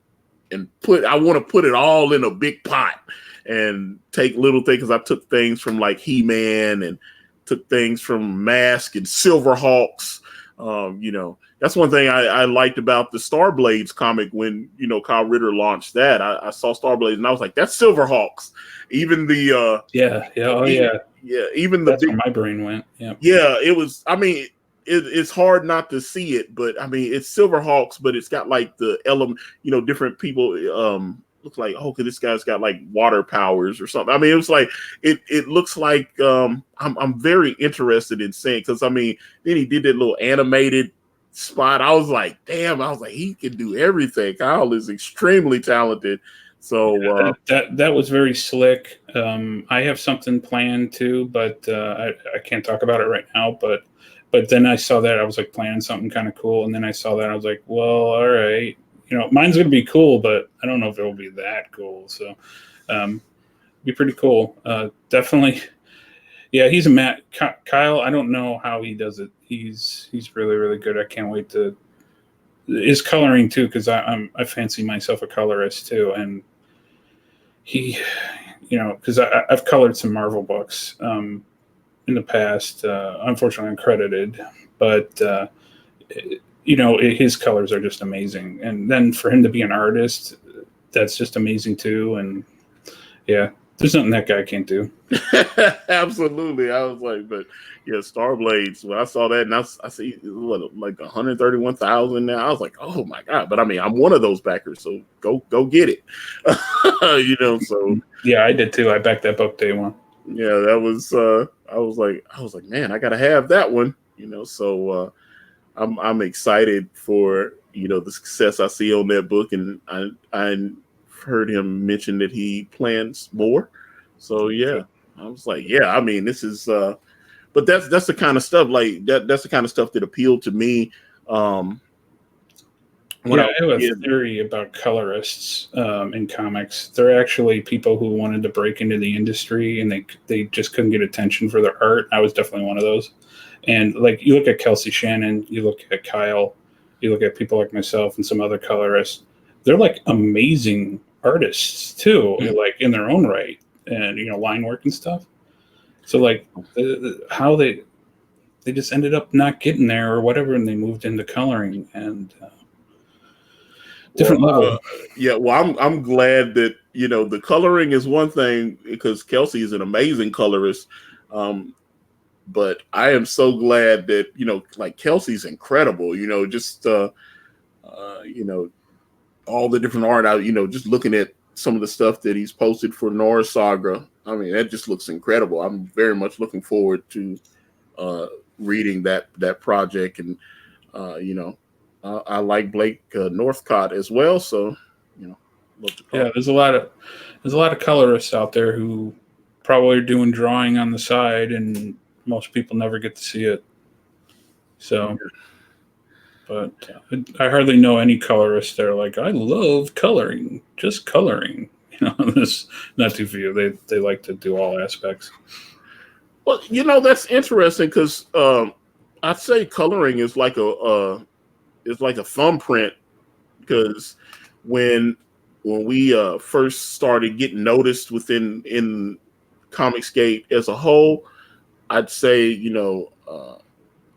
and I want to put it all in a big pot and take little things. Because I took things from like He-Man and took things from Mask and Silverhawks. That's one thing I liked about the Star Blades comic when Kyle Ritter launched that. I saw Star Blades and I was like, that's Silverhawks. Even the even the that's big, where my brain went. Yeah, it was. I mean, it's hard not to see it, but I mean, it's Silverhawks, but it's got like the element, different people. Looks like, okay, this guy's got like water powers or something. I mean, it was like it looks like I'm very interested in seeing, because I mean, then he did that little animated spot. I was like, damn, he can do everything. Kyle is extremely talented. So that was very slick. I have something planned too, but I can't talk about it right now. But then I saw that, I was like planning something kind of cool, and then I saw that I was like, well, all right, mine's gonna be cool, but I don't know if it will be that cool. So, be pretty cool. Definitely, yeah. He's a Matt Kyle. I don't know how he does it. He's really really good. I can't wait to his coloring too, because I fancy myself a colorist too, and he, because I've colored some Marvel books in the past, unfortunately uncredited, but his colors are just amazing, and then for him to be an artist, that's just amazing too. And yeah, there's nothing that guy can't do. absolutely. I was like, but yeah, Star Blades. When I saw that, and I see like 131,000 now. I was like, oh my god! But I mean, I'm one of those backers, so go get it. So yeah, I did too. I backed that book day one. Yeah, that was. I was like, man, I gotta have that one. So I'm excited for the success I see on that book, and I heard him mention that he plans more. So yeah, I was like, yeah, I mean, this is, but that's the kind of stuff like that. That's the kind of stuff that appealed to me. Um, when Yeah, I I was have a a kid. theory about colorists in comics. They're actually people who wanted to break into the industry and they just couldn't get attention for their art. I was definitely one of those. And like you look at Kelsey Shannon, you look at Kyle, you look at people like myself and some other colorists. They're like amazing artists too, like in their own right, and line work and stuff. So like how they just ended up not getting there or whatever, and they moved into coloring and different Well, level. yeah, well, I'm glad that the coloring is one thing because Kelsey is an amazing colorist. Um, but I am so glad that like Kelsey's incredible. Just all the different art out. Just looking at some of the stuff that he's posted for Nora Saga. I mean, that just looks incredible. I'm very much looking forward to reading that project, and I like Blake Northcott as well. So love to Yeah, talk. there's a lot of colorists out there who probably are doing drawing on the side, and most people never get to see it. So, but I hardly know any colorists that are like, I love coloring, just coloring. There's not too few. They like to do all aspects. Well, that's interesting because I'd say coloring is like a thumbprint because when we first started getting noticed in Comicsgate as a whole, I'd say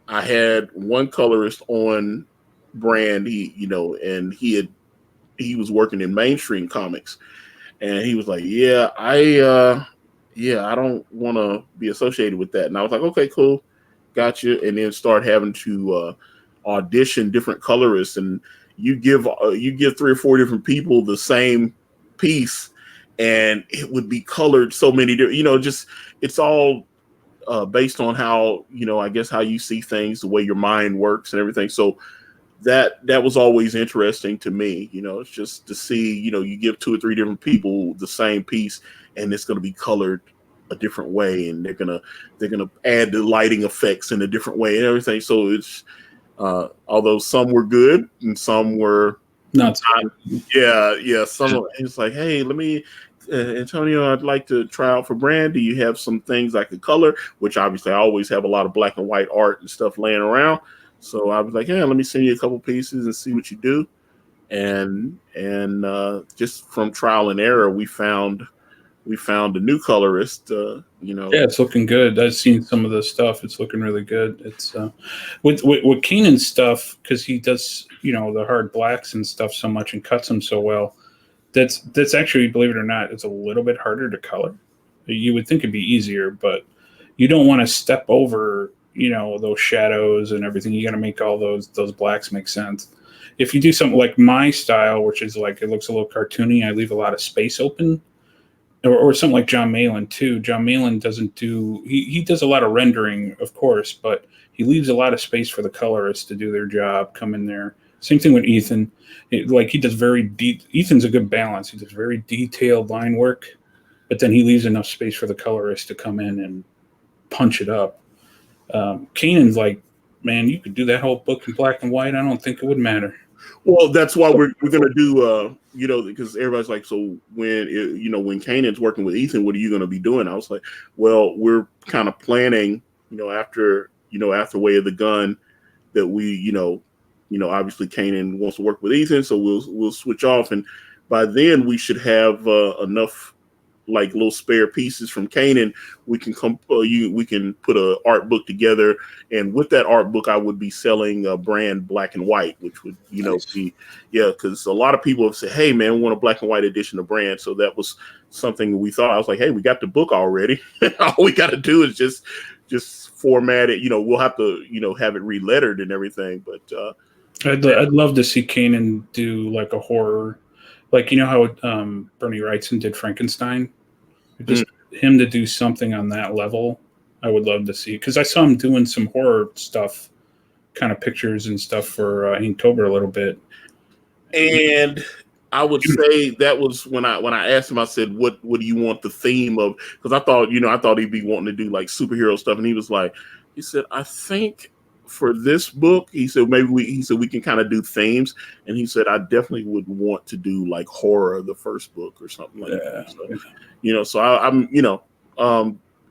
I had one colorist on brand. And he was working in mainstream comics, and he was like, yeah, I don't want to be associated with that. And I was like, okay, cool, gotcha. And then start having to audition different colorists, and you give 3 or 4 different people the same piece, and it would be colored so many different. Just it's all based on how I guess how you see things, the way your mind works, and everything. So that was always interesting to me. It's just to see you give 2 or 3 different people the same piece, and it's going to be colored a different way, and they're gonna add the lighting effects in a different way and everything. So it's although some were good and some were Not so not. Yeah. Some it's like, hey, let me. Antonio, I'd like to try out for brand. Do you have some things I could color? Which obviously I always have a lot of black and white art and stuff laying around. So I was like, yeah, let me send you a couple pieces and see what you do. And just from trial and error, we found a new colorist. Yeah, it's looking good. I've seen some of the stuff. It's looking really good. It's with Keenan's stuff because he does the hard blacks and stuff so much and cuts them so well. That's actually, believe it or not, it's a little bit harder to color. You would think it'd be easier, but you don't want to step over those shadows and everything. You got to make all those blacks make sense. If you do something like my style, which is like it looks a little cartoony, I leave a lot of space open or something like John Malin too. John Malin doesn't do he does a lot of rendering, of course, but he leaves a lot of space for the colorists to do their job, come in there. Same thing with Ethan. He does Ethan's a good balance. He does very detailed line work, but then he leaves enough space for the colorist to come in and punch it up. Kanan's like, man, you could do that whole book in black and white. I don't think it would matter. Well, that's why we're gonna do because everybody's like, so when Kanan's working with Ethan, what are you gonna be doing? I was like, well, we're kind of planning, after Way of the Gun, that we, obviously Kanan wants to work with Ethan, so we'll switch off, and by then we should have enough like little spare pieces from Kanan. We can we can put a art book together, and with that art book, I would be selling a brand black and white, which would Nice. be because a lot of people have said, hey man, we want a black and white edition of brand. So that was something we thought. I was like, hey, we got the book already. All we got to do is just format it. We'll have to have it relettered and everything, but I'd love to see Kanan do like a horror, like how Bernie Wrightson did Frankenstein. Just him to do something on that level, I would love to see, because I saw him doing some horror stuff, kind of pictures and stuff for Inktober a little bit. and I would say that was when I asked him. I said, "What do you want the theme of?" Because I thought he'd be wanting to do like superhero stuff, and he said, "I think for this book," he said, we can kind of do themes, and he said, "I definitely would want to do like horror the first book or something like that." So, so I'm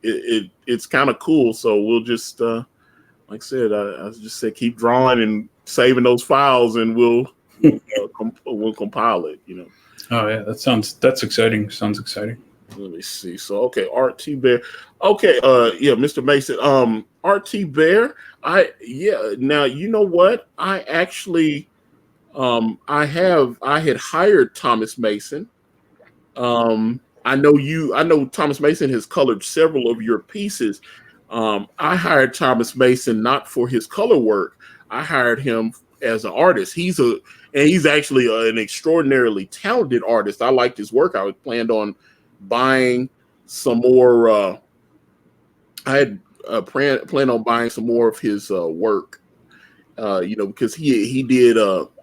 it's kind of cool. So we'll just like I said, I just said keep drawing and saving those files, and we'll compile it. Oh yeah, that's exciting. Sounds exciting. Let me see. So okay, RT Bear. Okay, yeah, Mr. Mason. RT Bear. Now you know what? I actually I had hired Thomas Mason. I know Thomas Mason has colored several of your pieces. I hired Thomas Mason not for his color work. I hired him as an artist. He's actually an extraordinarily talented artist. I liked his work. I was planned on buying some more. I had planned on buying some more of his work. Because he did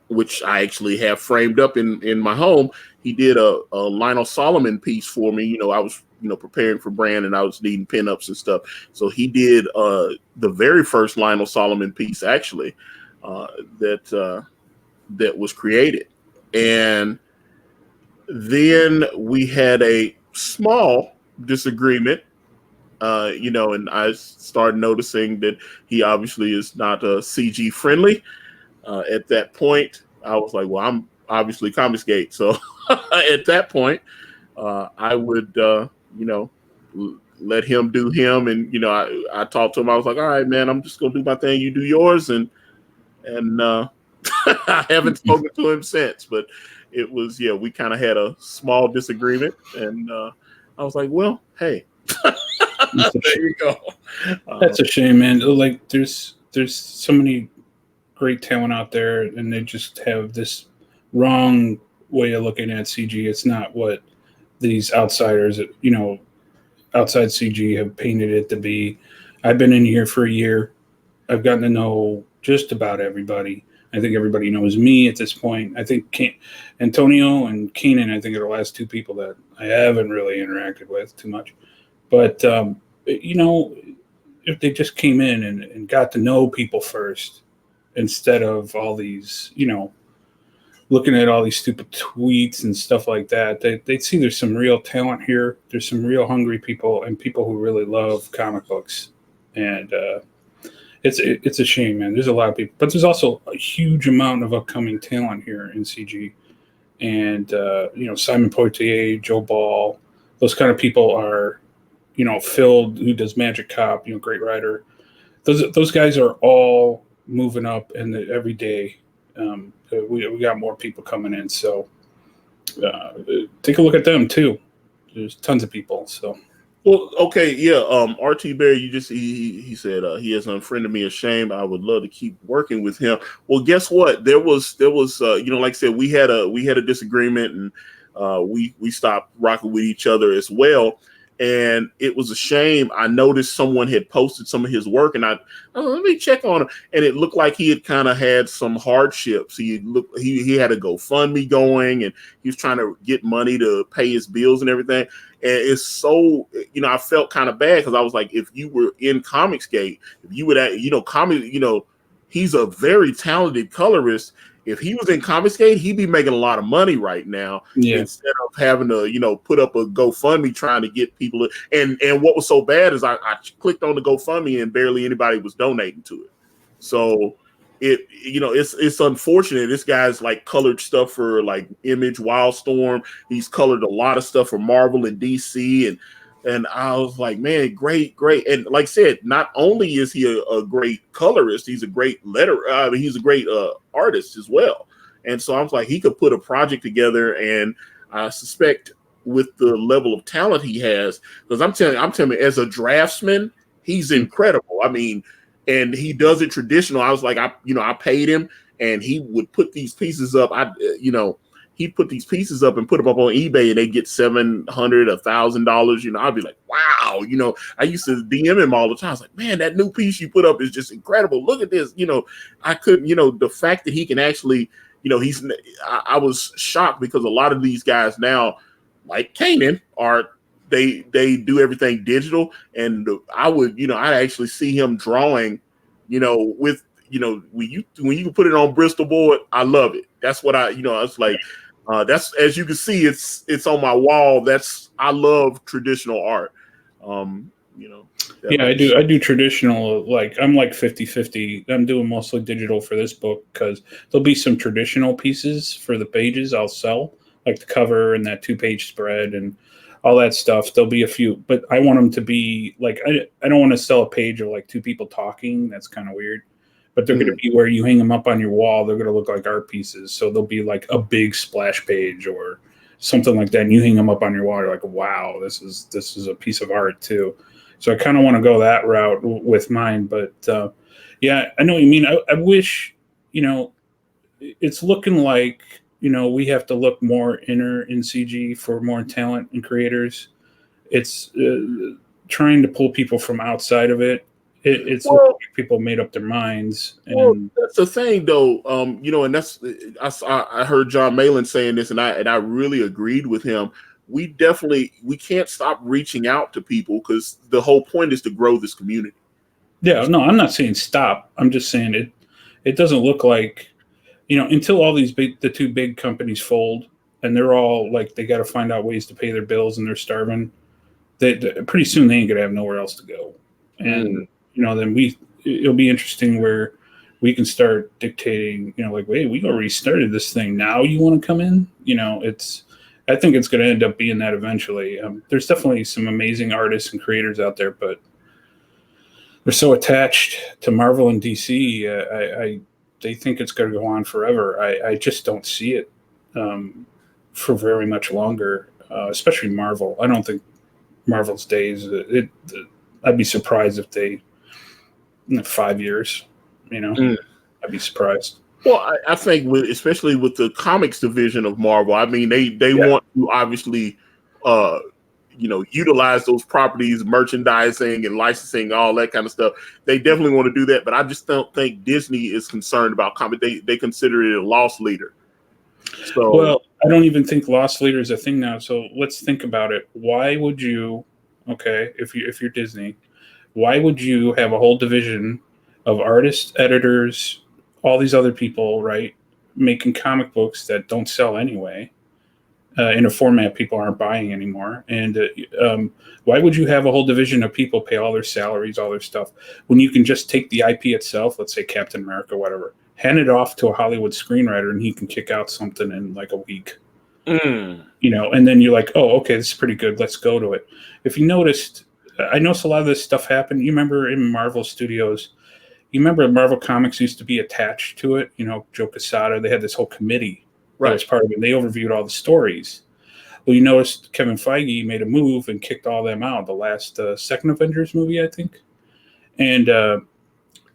which I actually have framed up in my home. He did a Lionel Solomon piece for me. I was preparing for brand and I was needing pinups and stuff. So he did the very first Lionel Solomon piece actually that was created, and then we had a small disagreement. And I started noticing that he obviously is not CG friendly. At that point, I was like, well, I'm obviously Comicsgate. So at that point, I would, let him do him. And, I talked to him. I was like, all right, man, I'm just going to do my thing. You do yours. And I haven't spoken to him since. But it was, we kind of had a small disagreement. And I was like, well, hey. There you go. That's a shame, man. Like there's so many great talent out there, and they just have this wrong way of looking at CG. It's not what these outsiders, outside CG have painted it to be. I've been in here for a year. I've gotten to know just about everybody. I think everybody knows me at this point. I think Antonio and Keenan, I think, are the last two people that I haven't really interacted with too much. But, if they just came in and got to know people first, instead of all these, looking at all these stupid tweets and stuff like that, they'd see there's some real talent here. There's some real hungry people and people who really love comic books. And it's a shame, man. There's a lot of people. But there's also a huge amount of upcoming talent here in CG. And, Simon Poitier, Joe Ball, those kind of people are... Phil, who does Magic Cop, great writer. Those guys are all moving up, and every day we got more people coming in. So take a look at them too. There's tons of people. So well, okay, yeah. RT Bear, he said he has unfriended me. Ashamed. I would love to keep working with him. Well, guess what? There was like I said, we had a disagreement, and we stopped rocking with each other as well. And it was a shame. I noticed someone had posted some of his work, and let me check on him. And it looked like he had kind of had some hardships. He had a GoFundMe going, and he was trying to get money to pay his bills and everything. And it's so, I felt kind of bad because I was like, if you were in Comicsgate, if you would, he's a very talented colorist. If he was in Comicsgate, he'd be making a lot of money right now instead of having to, put up a GoFundMe trying to get people. And what was so bad is I clicked on the GoFundMe and barely anybody was donating to it. So it's unfortunate. This guy's like colored stuff for like Image, Wildstorm. He's colored a lot of stuff for Marvel and DC, and I was like, man, great. And like I said, not only is he a great colorist, he's a great he's a great artist as well. And so I was like, he could put a project together, and I suspect with the level of talent he has, because I'm telling you, as a draftsman, he's incredible. I mean, and he does it traditional. I was like, I paid him, and he would put these pieces up. He'd put these pieces up and put them up on eBay, and they get $700, $1,000. I'd be like, wow. I used to DM him all the time. I was like, man, that new piece you put up is just incredible. Look at this. I couldn't, the fact that he can actually you know, I was shocked because a lot of these guys now, like Kanan, they do everything digital, and I would, you know, I actually see him drawing, you know, with, you know, when you can put it on Bristol board, I love it. That's what I, you know, it's like, that's, as you can see, it's on my wall. I love traditional art. You know, Yeah, I do traditional, like I'm like 50-50. I'm doing mostly digital for this book because there'll be some traditional pieces for the pages I'll sell, like the cover and that 2-page spread and all that stuff. There'll be a few, but I want them to be like, I don't want to sell a page of like two people talking. That's kind of weird. But they're going to be where you hang them up on your wall. They're going to look like art pieces. So they'll be like a big splash page or something like that. And you hang them up on your wall. You're like, wow, this is a piece of art too. So I kind of want to go that route with mine. But yeah, I know what you mean. I wish, you know, it's looking like, you know, we have to look more inner in CG for more talent and creators. It's trying to pull people from outside of it. It's like people made up their minds. And that's the thing, though. You know, and that's I heard John Malin saying this, and I really agreed with him. We can't stop reaching out to people because the whole point is to grow this community. Yeah, no, I'm not saying stop. I'm just saying it doesn't look like, you know, until all the two big companies fold and they're all like, they got to find out ways to pay their bills and they're starving. Pretty soon they ain't gonna have nowhere else to go. And you know, then it'll be interesting where we can start dictating, you know, like, wait, we already started this thing. Now you want to come in? You know, I think it's going to end up being that eventually. There's definitely some amazing artists and creators out there, but they're so attached to Marvel and DC. They think it's going to go on forever. I just don't see it for very much longer, especially Marvel. I don't think Marvel's days. I'd be surprised if they, in 5 years, you know, I'd be surprised. Well, I think especially with the comics division of Marvel, I mean, they want to obviously, you know, utilize those properties, merchandising and licensing, all that kind of stuff. They definitely want to do that, but I just don't think Disney is concerned about comic. They consider it a loss leader. So, well, I don't even think loss leader is a thing now. So let's think about it. Why would you, okay, if you're Disney, why would you have a whole division of artists, editors, all these other people, right, making comic books that don't sell anyway, in a format people aren't buying anymore? And why would you have a whole division of people pay all their salaries, all their stuff, when you can just take the IP itself, let's say Captain America, whatever, hand it off to a Hollywood screenwriter and he can kick out something in like a week? You know, and then you're like, oh, okay, this is pretty good. Let's go to it. If you noticed, I noticed a lot of this stuff happened. You remember in Marvel Studios, you remember Marvel Comics used to be attached to it. You know, Joe Quesada, they had this whole committee that was part of it. They overviewed all the stories. Well, you noticed Kevin Feige made a move and kicked all them out. The last second Avengers movie, I think. And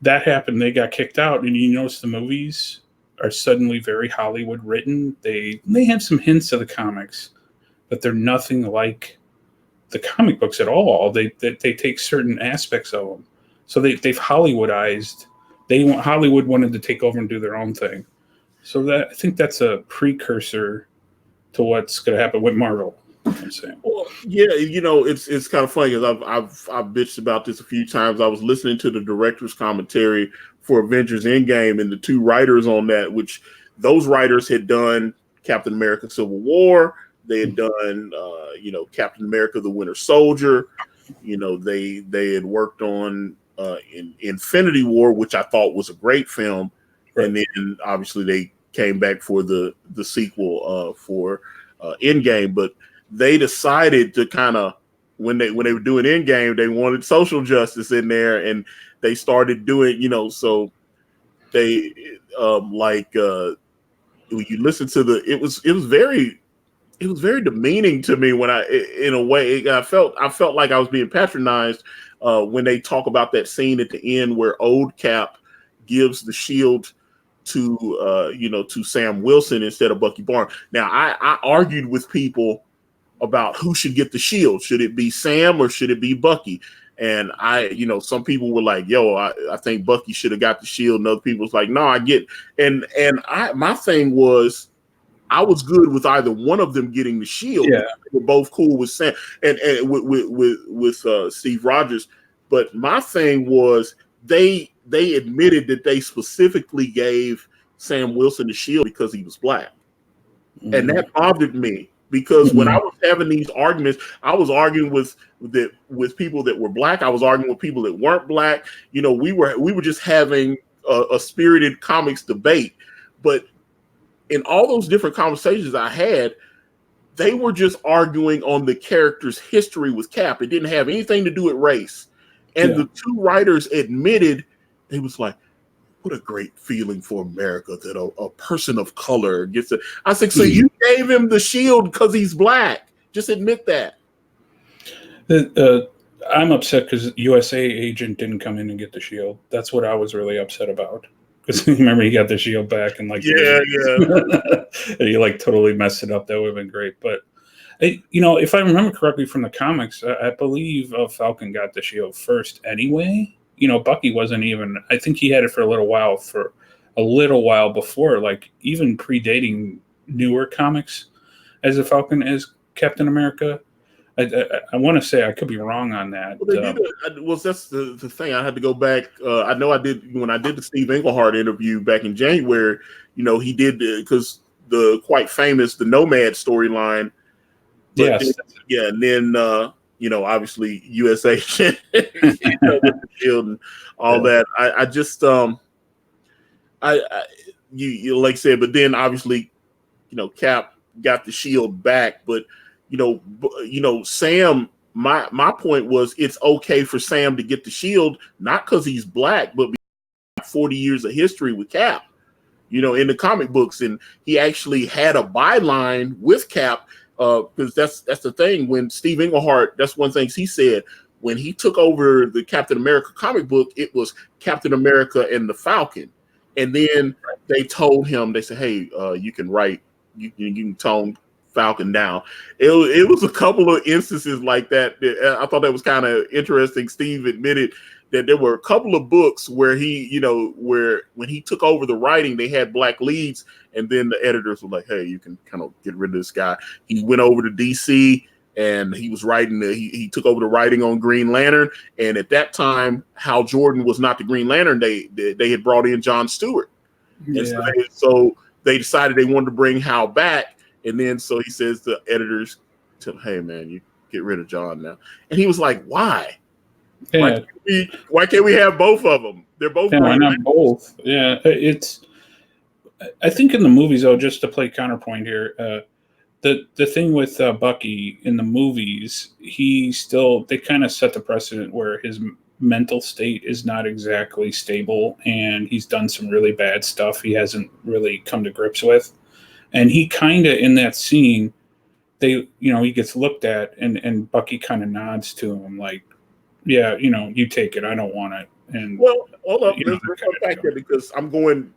that happened. They got kicked out. And you notice the movies are suddenly very Hollywood written. They have some hints of the comics, but they're nothing like the comic books at all. They take certain aspects of them. So they've Hollywoodized. Hollywood wanted to take over and do their own thing. So I think that's a precursor to what's going to happen with Marvel. I'm saying. Well, yeah, you know, it's kind of funny because I've bitched about this a few times. I was listening to the director's commentary for Avengers Endgame and the two writers on that, which those writers had done Captain America: Civil War. They had done, you know, Captain America: The Winter Soldier. You know, they had worked on in Infinity War, which I thought was a great film, and then obviously they came back for the sequel for Endgame. But they decided to kind of, when they were doing Endgame, they wanted social justice in there, and they started doing, you know, so they when you listen to it was very demeaning to me when in a way, I felt like I was being patronized when they talk about that scene at the end where old Cap gives the shield to to Sam Wilson instead of Bucky Barnes. Now, I argued with people about who should get the shield. Should it be Sam or should it be Bucky? And some people were like, "Yo, I think Bucky should have got the shield," and other people was like, "No, I get." My thing was, I was good with either one of them getting the shield. Yeah. They were both cool with Sam and with Steve Rogers. But my thing was they admitted that they specifically gave Sam Wilson the shield because he was black. Mm-hmm. And that bothered me because when I was having these arguments, I was arguing with people that were black. I was arguing with people that weren't black. We were just having a spirited comics debate. But in all those different conversations I had, they were just arguing on the character's history with Cap. It didn't have anything to do with race. And the two writers admitted, they was like, what a great feeling for America that a person of color gets it. I said, so you gave him the shield because he's black. Just admit that. I'm upset because USA agent didn't come in and get the shield. That's what I was really upset about. Because remember, he got the shield back and and he totally messed it up. That would have been great. But if I remember correctly from the comics, I believe Falcon got the shield first anyway. Bucky wasn't even. I think he had it for a little while before, even predating newer comics as a Falcon as Captain America. I want to say, I could be wrong on that. Well, that's the thing. I had to go back. I know I did when I did the Steve Englehart interview back in January. He did because the quite famous the Nomad storyline. Yes. And then obviously USA with the shield and all that. I just you like I said, but then obviously Cap got the shield back, but. Sam, my point was it's okay for Sam to get the shield, not because he's black, but because 40 years of history with Cap, in the comic books. And he actually had a byline with Cap because that's the thing. When Steve Englehart, that's one thing he said, when he took over the Captain America comic book, it was Captain America and the Falcon. And then they told him, they said, hey, you can write, you can tone Falcon down. It was a couple of instances like that. I thought that was kind of interesting. Steve admitted that there were a couple of books where where when he took over the writing, they had black leads, and then the editors were like, "Hey, you can kind of get rid of this guy." He went over to DC and he was writing. He took over the writing on Green Lantern, and at that time, Hal Jordan was not the Green Lantern. They had brought in John Stewart, and so they decided they wanted to bring Hal back. And then so he says to editors, "Hey man, you get rid of John now." And he was like, "Why? Yeah. Why can't we have both of them? They're both. Yeah, why not both? Yeah, I think in the movies, though, just to play counterpoint here, the thing with Bucky in the movies, they kind of set the precedent where his mental state is not exactly stable, and he's done some really bad stuff he hasn't really come to grips with. And he kind of, in that scene, he gets looked at, and Bucky kind of nods to him like, yeah, you take it. I don't want it. And well, hold up, let's come back there because I'm going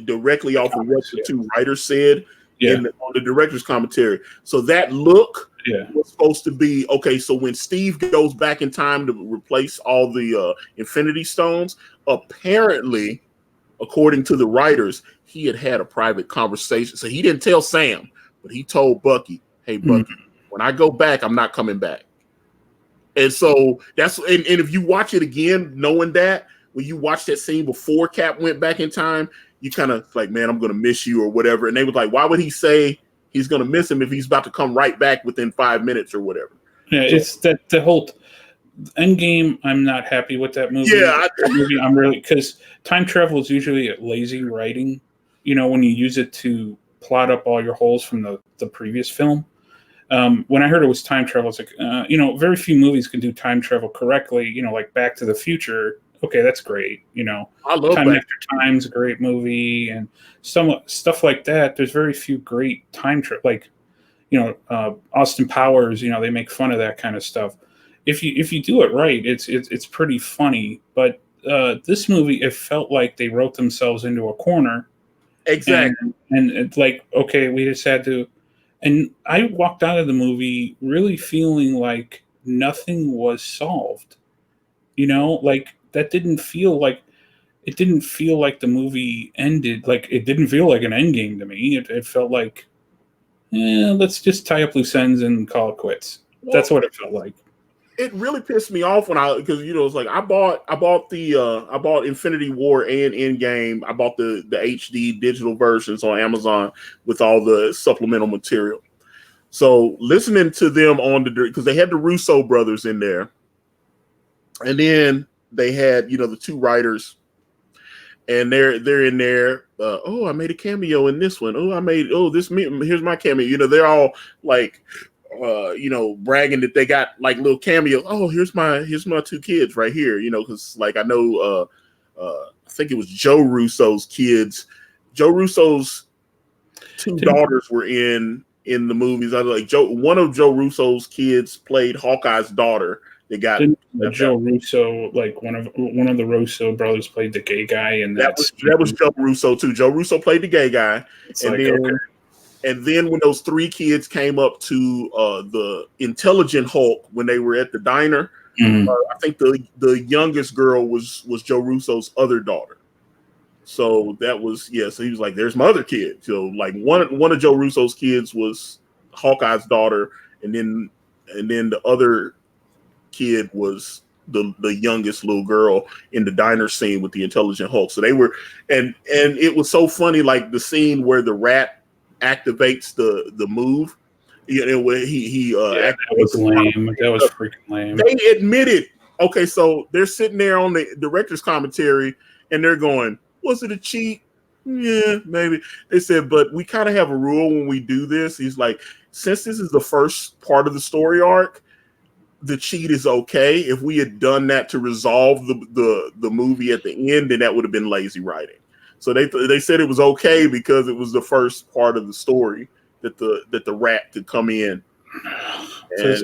directly off of what the two writers said on the director's commentary. So that look was supposed to be okay. So when Steve goes back in time to replace all the Infinity Stones, apparently, according to the writers, he had a private conversation. So he didn't tell Sam, but he told Bucky, "Hey, Bucky, when I go back, I'm not coming back." And so and if you watch it again, knowing that, when you watch that scene before Cap went back in time, you kind of like, man, I'm going to miss you or whatever. And they was like, why would he say he's going to miss him if he's about to come right back within 5 minutes or whatever? Yeah, it's that the whole Endgame. I'm not happy with that movie. Yeah, I'm really, because time travel is usually a lazy writing. When you use it to plot up all your holes from the previous film. When I heard it was time travel, it's like, very few movies can do time travel correctly. Like Back to the Future. Okay, that's great. I love Time After Time's a great movie, and some stuff like that. There's very few great time travel, like, Austin Powers. They make fun of that kind of stuff. If you do it right, it's pretty funny. But this movie, it felt like they wrote themselves into a corner. Exactly. And it's like, okay, we just had to. And I walked out of the movie really feeling like nothing was solved. Like that didn't feel like the movie ended. Like it didn't feel like an end game to me. It felt like, let's just tie up loose ends and call it quits. Well, that's what it felt like. It really pissed me off because it's like I bought Infinity War and Endgame. I bought the HD digital versions on Amazon with all the supplemental material. So listening to them because they had the Russo brothers in there, and then they had the two writers, and they're in there. I made a cameo in this one. Here's my cameo. They're all like, bragging that they got like little cameos. Oh, here's my two kids right here. Because like I know, I think it was Joe Russo's kids. Joe Russo's two daughters were in the movies. I was like one of Joe Russo's kids played Hawkeye's daughter. They got Joe Russo, like one of the Russo brothers played the gay guy, and that was Joe Russo too. Joe Russo played the gay guy, and then when those three kids came up to the Intelligent Hulk when they were at the diner, I think the youngest girl was Joe Russo's other daughter. So that was So he was like, "There's my other kid." So like one of Joe Russo's kids was Hawkeye's daughter, and then the other kid was the youngest little girl in the diner scene with the Intelligent Hulk. So they were, and it was so funny, like the scene where the rat activates the move. Where he that was lame. That was freaking lame. They admitted, okay, so they're sitting there on the director's commentary, and they're going, "Was it a cheat? Yeah, maybe." They said, "But we kind of have a rule when we do this." He's like, "Since this is the first part of the story arc, the cheat is okay. If we had done that to resolve the movie at the end, then that would have been lazy writing." So they said it was okay because it was the first part of the story that the rat could come in. So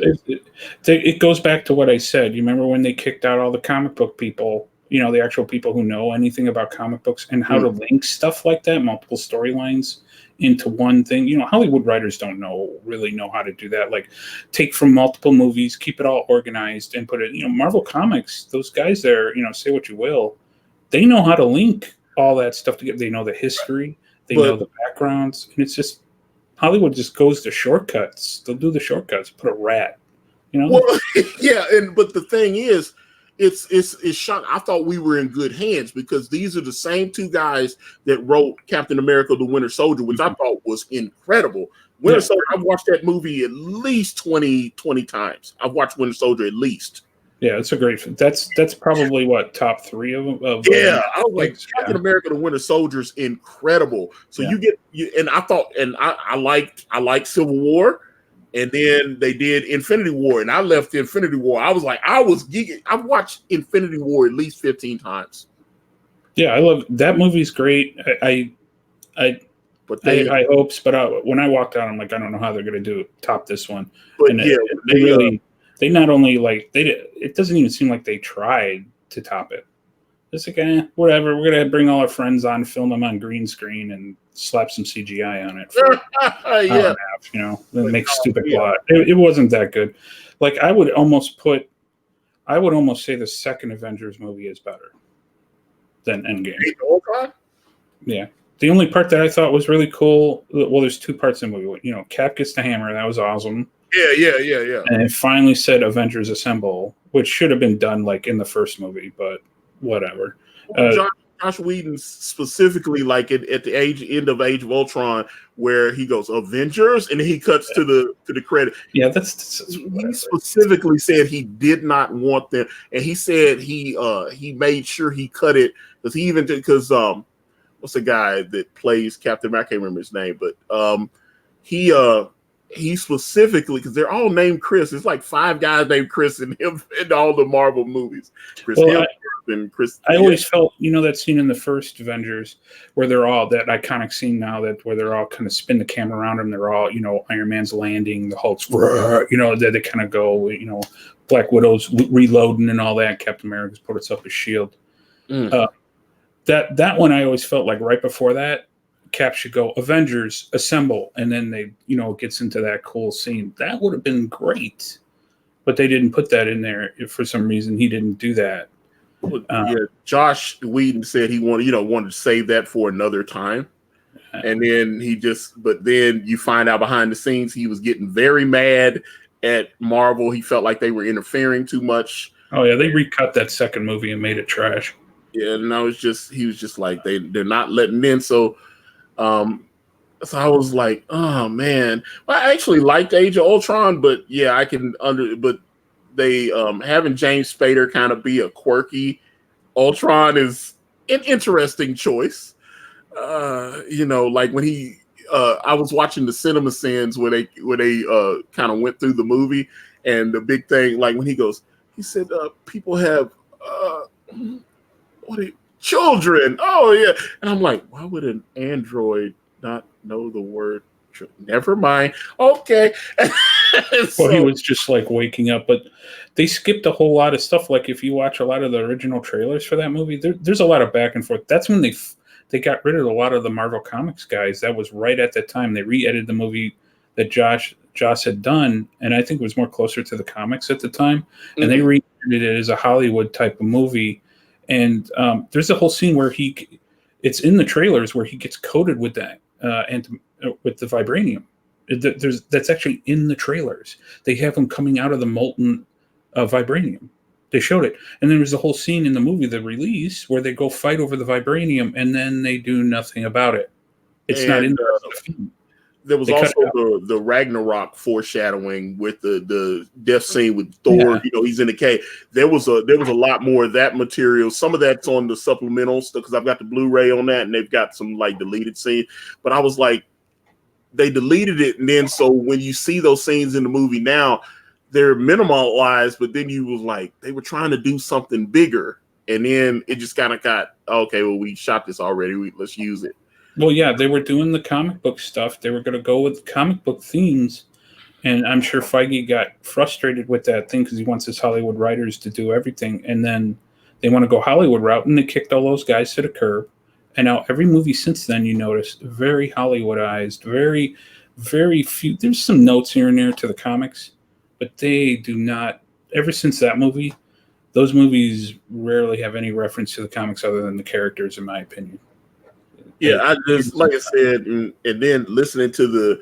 it goes back to what I said. You remember when they kicked out all the comic book people, the actual people who know anything about comic books and how to link stuff like that, multiple storylines into one thing. Hollywood writers don't really know how to do that. Like take from multiple movies, keep it all organized and put it, Marvel Comics, those guys there, say what you will, they know how to link all that stuff together. They know the history, they know the backgrounds, and it's just Hollywood just goes to shortcuts. They'll do the shortcuts, put a rat, Well, yeah, but the thing is, it's shocking. I thought we were in good hands because these are the same two guys that wrote Captain America: The Winter Soldier, which I thought was incredible. Winter Soldier, I've watched that movie at least 20 times. I've watched Winter Soldier at least. Yeah, it's a great film. That's probably top 3 of them. I was like, Captain America: The Winter Soldier's incredible. So and I thought, and I liked Civil War. And then they did Infinity War, and I left Infinity War. I was geeking. I've watched Infinity War at least 15 times. Yeah, I love that movie's great. I hopes, but when I walked out, I'm like, I don't know how they're going to top this one. But and they not only it doesn't even seem like they tried to top it. It's like, whatever. We're going to bring all our friends on, film them on green screen, and slap some CGI on it for an hour and a half, then make stupid plot. It wasn't that good. Like I would almost say the second Avengers movie is better than Endgame. Yeah. The only part that I thought was really cool, well, there's 2 parts in the movie. Cap gets the hammer. That was awesome. Yeah. And it finally said Avengers Assemble, which should have been done like in the first movie, but whatever. Josh Whedon specifically, like at the end of Age of Ultron, where he goes Avengers, and then he cuts to the credit. Yeah, he specifically said he did not want them, and he said he made sure he cut it because what's the guy that plays Captain America? I can't remember his name, but he specifically, because they're all named Chris. It's like 5 guys named Chris in all the Marvel movies. And Chris. I always felt, that scene in the first Avengers where they're all that iconic scene now where they're all kind of spin the camera around them. They're all, Iron Man's landing, the Hulk's, they kind of go, Black Widow's reloading and all that. Captain America's put itself a shield. That one I always felt like right before that, Cap should go Avengers Assemble, and then they, it gets into that cool scene. That would have been great. but they didn't put that in there for some reason. He didn't do that. Yeah, Josh Whedon said he wanted to save that for another time. And then but then you find out behind the scenes he was getting very mad at Marvel. He felt like they were interfering too much. Oh yeah, they recut that second movie and made it trash. Yeah, and he was just like they're not letting in. So so I was like, oh man. Well, I actually liked Age of Ultron, but yeah, but they having James Spader kind of be a quirky Ultron is an interesting choice. Like when I was watching the cinema scenes where they kind of went through the movie, and the big thing, like when he said people have children. Oh yeah, and I'm like, why would an android not know the word? Never mind. Okay. Well, he was just like waking up, but they skipped a whole lot of stuff. Like if you watch a lot of the original trailers for that movie, there's a lot of back and forth. That's when they got rid of a lot of the Marvel Comics guys. That was right at that time. They re-edited the movie that Josh had done, and I think it was more closer to the comics at the time. And they re-edited it as a Hollywood type of movie. And there's a whole scene where it's in the trailers where he gets coated with that with the vibranium. That's actually in the trailers. They have him coming out of the molten vibranium. They showed it. And then there's a whole scene in the movie, the release, where they go fight over the vibranium, and then they do nothing about it. It's not in the film. There was also the Ragnarok foreshadowing with the death scene with Thor. Yeah. He's in the cave. There was a lot more of that material. Some of that's on the supplementals because I've got the Blu-ray on that, and they've got some like deleted scenes. But I was like, they deleted it, and then so when you see those scenes in the movie now, they're minimalized. But then you was like, they were trying to do something bigger, and then it just kind of got okay. Well, we shot this already. Let's use it. Well, yeah, they were doing the comic book stuff. They were going to go with comic book themes, and I'm sure Feige got frustrated with that thing because he wants his Hollywood writers to do everything, and then they want to go Hollywood route, and they kicked all those guys to the curb. And now every movie since then, you notice, very Hollywoodized, very, very few. There's some notes here and there to the comics, but they do not. Ever since that movie, those movies rarely have any reference to the comics other than the characters, in my opinion. Yeah, I just like I said, and then listening to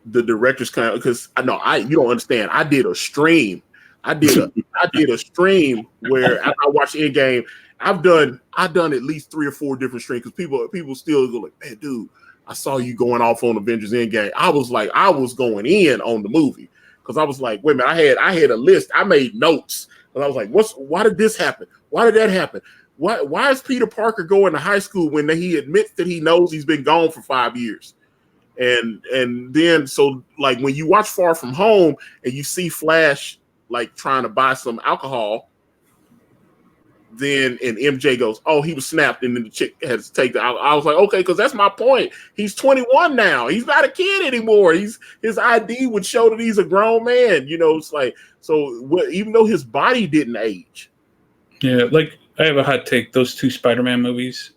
the director's kind of because I know you don't understand. I did a stream. I did a stream where after I watched Endgame, I've done at least 3 or 4 different streams because people still go like, man, dude, I saw you going off on Avengers Endgame. I was going in on the movie because I was like, wait a minute, I had a list. I made notes and I was like, why did this happen? Why did that happen? Why is Peter Parker going to high school when he admits that he knows he's been gone for 5 years? And then so like when you watch Far From Home and you see Flash like trying to buy some alcohol, then and MJ goes, oh, he was snapped, and then the chick had to take the alcohol. I was like, okay, because that's my point. He's 21 now. He's not a kid anymore. His ID would show that he's a grown man. It's like even though his body didn't age. Yeah, like I have a hot take. Those 2 Spider-Man movies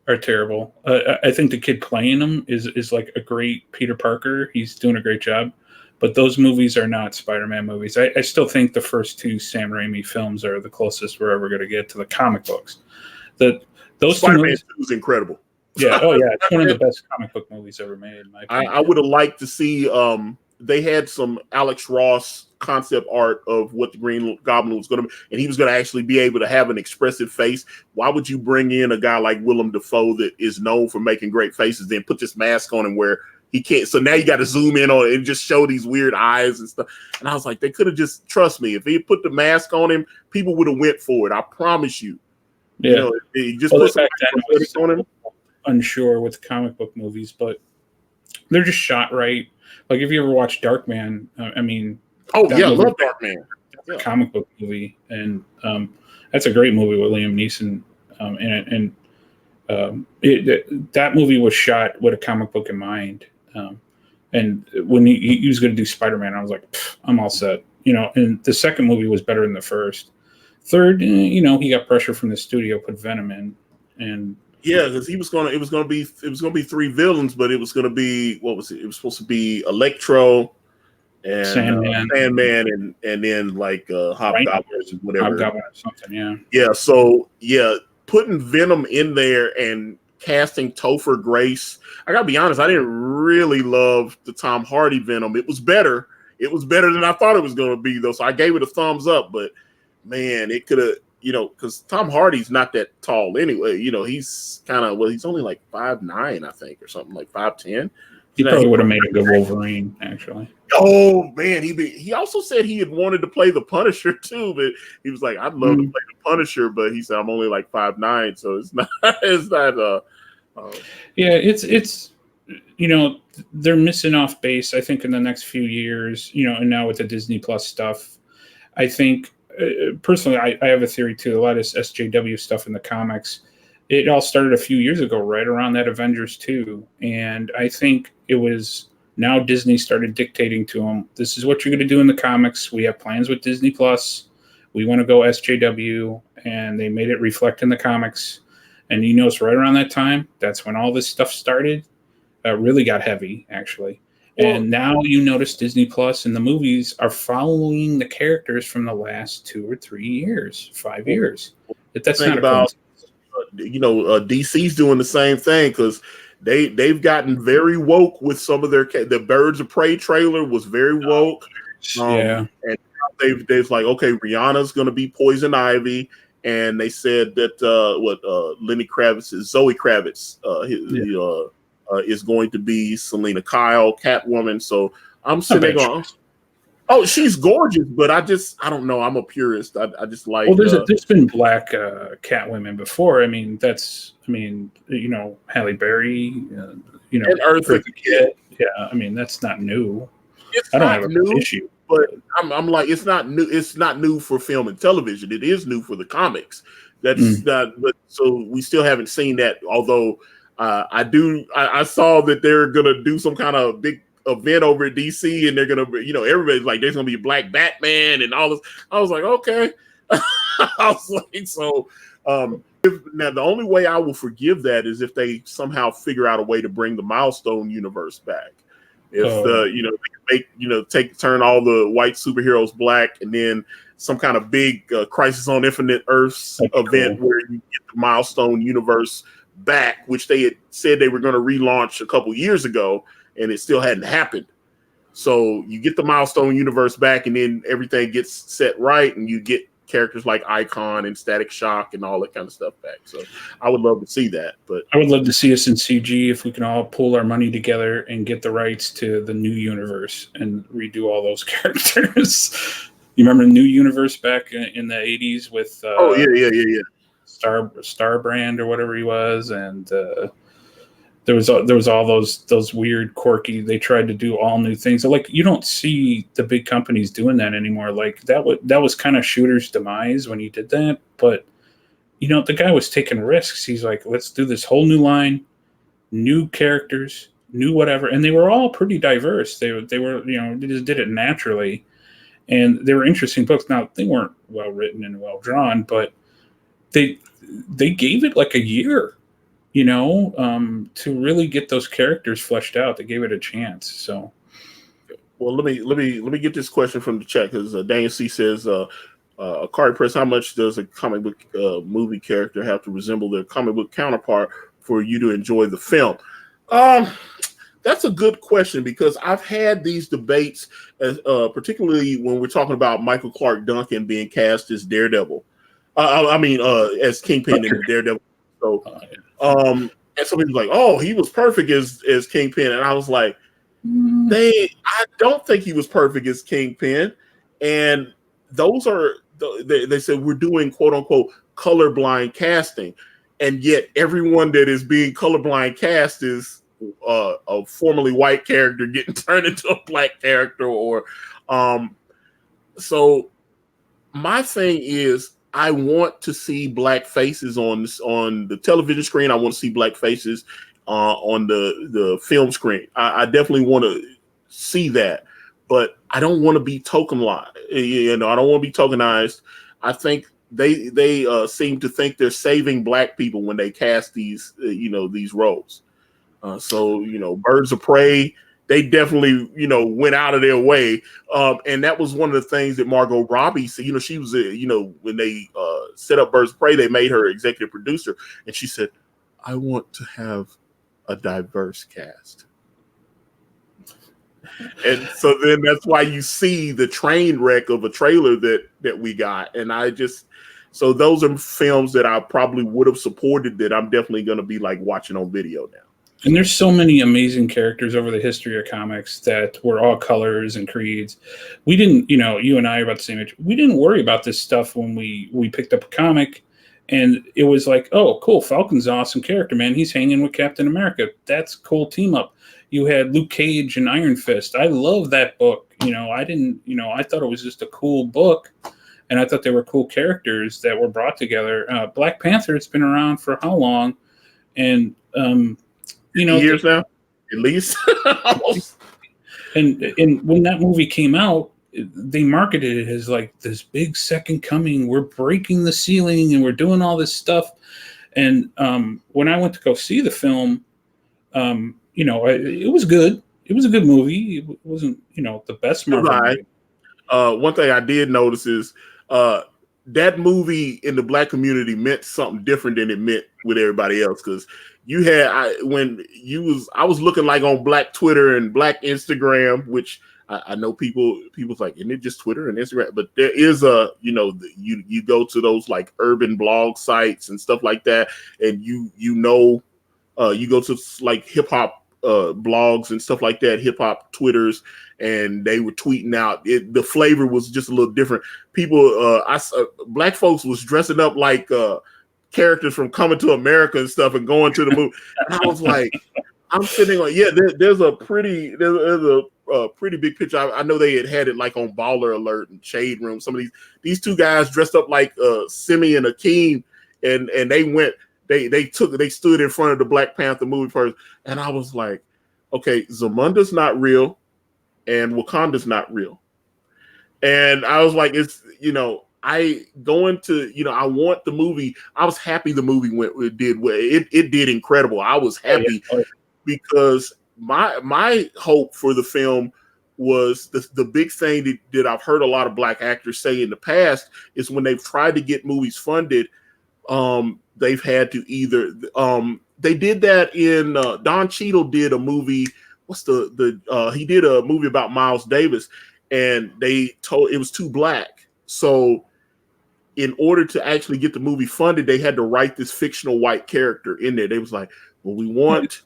are terrible. I think the kid playing them is like a great Peter Parker. He's doing a great job. But those movies are not Spider-Man movies. I still think the first 2 Sam Raimi films are the closest we're ever going to get to the comic books. Those Spider-Man 2 is incredible. Yeah, oh yeah, it's one of the best comic book movies ever made. In my opinion. I would have liked to see. They had some Alex Ross concept art of what the Green Goblin was going to be, and he was going to actually be able to have an expressive face. Why would you bring in a guy like Willem Dafoe that is known for making great faces, then put this mask on him where he can't? So now you got to zoom in on it and just show these weird eyes and stuff. And I was like, they could have just trust me. If he put the mask on him, people would have went for it. I promise you. Yeah, he just put some on him. Unsure with comic book movies, but they're just shot right. Like if you ever watch Darkman, I mean, oh yeah, I love Darkman. Yeah. Comic book movie, and that's a great movie with Liam Neeson. That movie was shot with a comic book in mind. And when he was going to do Spider-Man, I was like, I'm all set. And the second movie was better than the first. Third, he got pressure from the studio, put Venom in, and yeah, because it was gonna be 3 villains, but it was gonna be what was it? It was supposed to be Electro, and Sandman, Sandman, and then like Hobgoblin, whatever. Hobgoblin or something. Yeah. Yeah. So yeah, putting Venom in there and casting Topher Grace. I gotta be honest, I didn't really love the Tom Hardy Venom. It was better. It was better than I thought it was going to be, though. So I gave it a thumbs up. But man, it could have, because Tom Hardy's not that tall anyway. He's kind of, he's only like 5'9", I think, or something, like 5'10". He probably would have made a good Wolverine, actually. Oh man, he also said he had wanted to play the Punisher too, but he was like, I'd love to play the Punisher, but he said I'm only like 5'9", so it's not yeah, it's they're missing off base, I think, in the next few years, and now with the Disney Plus stuff. I think personally, I have a theory too. A lot of this SJW stuff in the comics, it all started a few years ago, right around that Avengers 2. And I think it was now Disney started dictating to them, this is what you're going to do in the comics. We have plans with Disney Plus. We want to go SJW. And they made it reflect in the comics. And it's right around that time, that's when all this stuff started. Really got heavy, actually. And now you notice Disney Plus and the movies are following the characters from the last 2 or 3 years, 5 years. That's not about. DC's doing the same thing because they've gotten very woke with some of the Birds of Prey trailer was very woke. And they've like, okay, Rihanna's going to be Poison Ivy, and they said that Zoe Kravitz is going to be Selena Kyle, Catwoman. So I'm sitting there going, oh, she's gorgeous, but I don't know. I'm a purist. I just like. Well, there's been black Catwomen before. I mean, Halle Berry, and Eartha Kitt. Yeah, I mean, that's not new. I don't have an issue, but I'm like, it's not new. It's not new for film and television. It is new for the comics. That's not. But so we still haven't seen that. Although I saw that they're gonna do some kind of big event over at DC, and they're gonna, everybody's like, there's gonna be a black Batman and all this. I was like, okay. I was like, so now the only way I will forgive that is if they somehow figure out a way to bring the Milestone universe back. If they can turn all the white superheroes black, and then some kind of big Crisis on Infinite Earths event where you get the Milestone universe back, which they had said they were going to relaunch a couple years ago, and it still hadn't happened. So you get the Milestone universe back, and then everything gets set right, and you get characters like Icon and Static Shock and all that kind of stuff back. So I would love to see that. But I would love to see us in CG if we can all pool our money together and get the rights to the new universe and redo all those characters. You remember the new universe back in the 80s with yeah. Star Brand or whatever he was, and there was all those weird, quirky. They tried to do all new things. Like, you don't see the big companies doing that anymore. Like that was kind of Shooter's demise when he did that. But the guy was taking risks. He's like, let's do this whole new line, new characters, new whatever, and they were all pretty diverse. They were they just did it naturally, and they were interesting books. Now they weren't well written and well drawn, but they gave it like a year. To really get those characters fleshed out. They gave it a chance. So, well, let me get this question from the chat, because Daniel C says, Akari Press, how much does a comic book movie character have to resemble their comic book counterpart for you to enjoy the film? That's a good question, because I've had these debates, particularly when we're talking about Michael Clark Duncan being cast as Daredevil. As Kingpin in Daredevil. So, and somebody was like, "Oh, he was perfect as Kingpin," and I was like, I don't think he was perfect as Kingpin." And those are they said we're doing quote unquote colorblind casting, and yet everyone that is being colorblind cast is a formerly white character getting turned into a black character, or so my thing is, I want to see black faces on the television screen. I want to see black faces on the film screen. I definitely want to see that, but I don't want to be tokenized. I don't want to be tokenized. I think they seem to think they're saving black people when they cast these these roles. So Birds of Prey they definitely, went out of their way. And that was one of the things that Margot Robbie said. She was, when they set up Birds of Prey, they made her executive producer, and she said, "I want to have a diverse cast." And so then that's why you see the train wreck of a trailer that we got. And so those are films that I probably would have supported that I'm definitely going to be like watching on video now. And there's so many amazing characters over the history of comics that were all colors and creeds. We didn't, you and I are about the same age. We didn't worry about this stuff when we picked up a comic, and it was like, oh, cool, Falcon's an awesome character, man. He's hanging with Captain America. That's a cool team up. You had Luke Cage and Iron Fist. I love that book. I thought it was just a cool book, and I thought they were cool characters that were brought together. Black Panther, it's been around for how long? And years now, at least. and when that movie came out, they marketed it as like this big second coming. We're breaking the ceiling and we're doing all this stuff. And when I went to go see the film, it was good. It was a good movie. It wasn't, the best Marvel movie. One thing I did notice is that movie in the Black community meant something different than it meant with everybody else, because I was looking like on Black Twitter and Black Instagram, which I know people's like, isn't it just Twitter and Instagram? But there is you go to those like urban blog sites and stuff like that, and you go to like hip hop blogs and stuff like that, hip hop Twitters, and they were tweeting out. The flavor was just a little different. People, Black folks was dressing up like characters from Coming to America and stuff, and going to the movie. And I was like, I'm sitting on, there's a pretty big picture. I know they had it like on Baller Alert and Shade Room. Some of these two guys dressed up like Simi and Akeem, and they went. They stood in front of the Black Panther movie first, and I was like, okay, Zamunda's not real, and Wakanda's not real, and I was like, it's I want the movie. I was happy the movie it did incredible. I was happy because my hope for the film was the big thing that I've heard a lot of Black actors say in the past is when they've tried to get movies funded. They've had to either they did that in Don Cheadle did a movie. He did a movie about Miles Davis, and they told it was too Black. So in order to actually get the movie funded, they had to write this fictional white character in there. They was like, well, we want to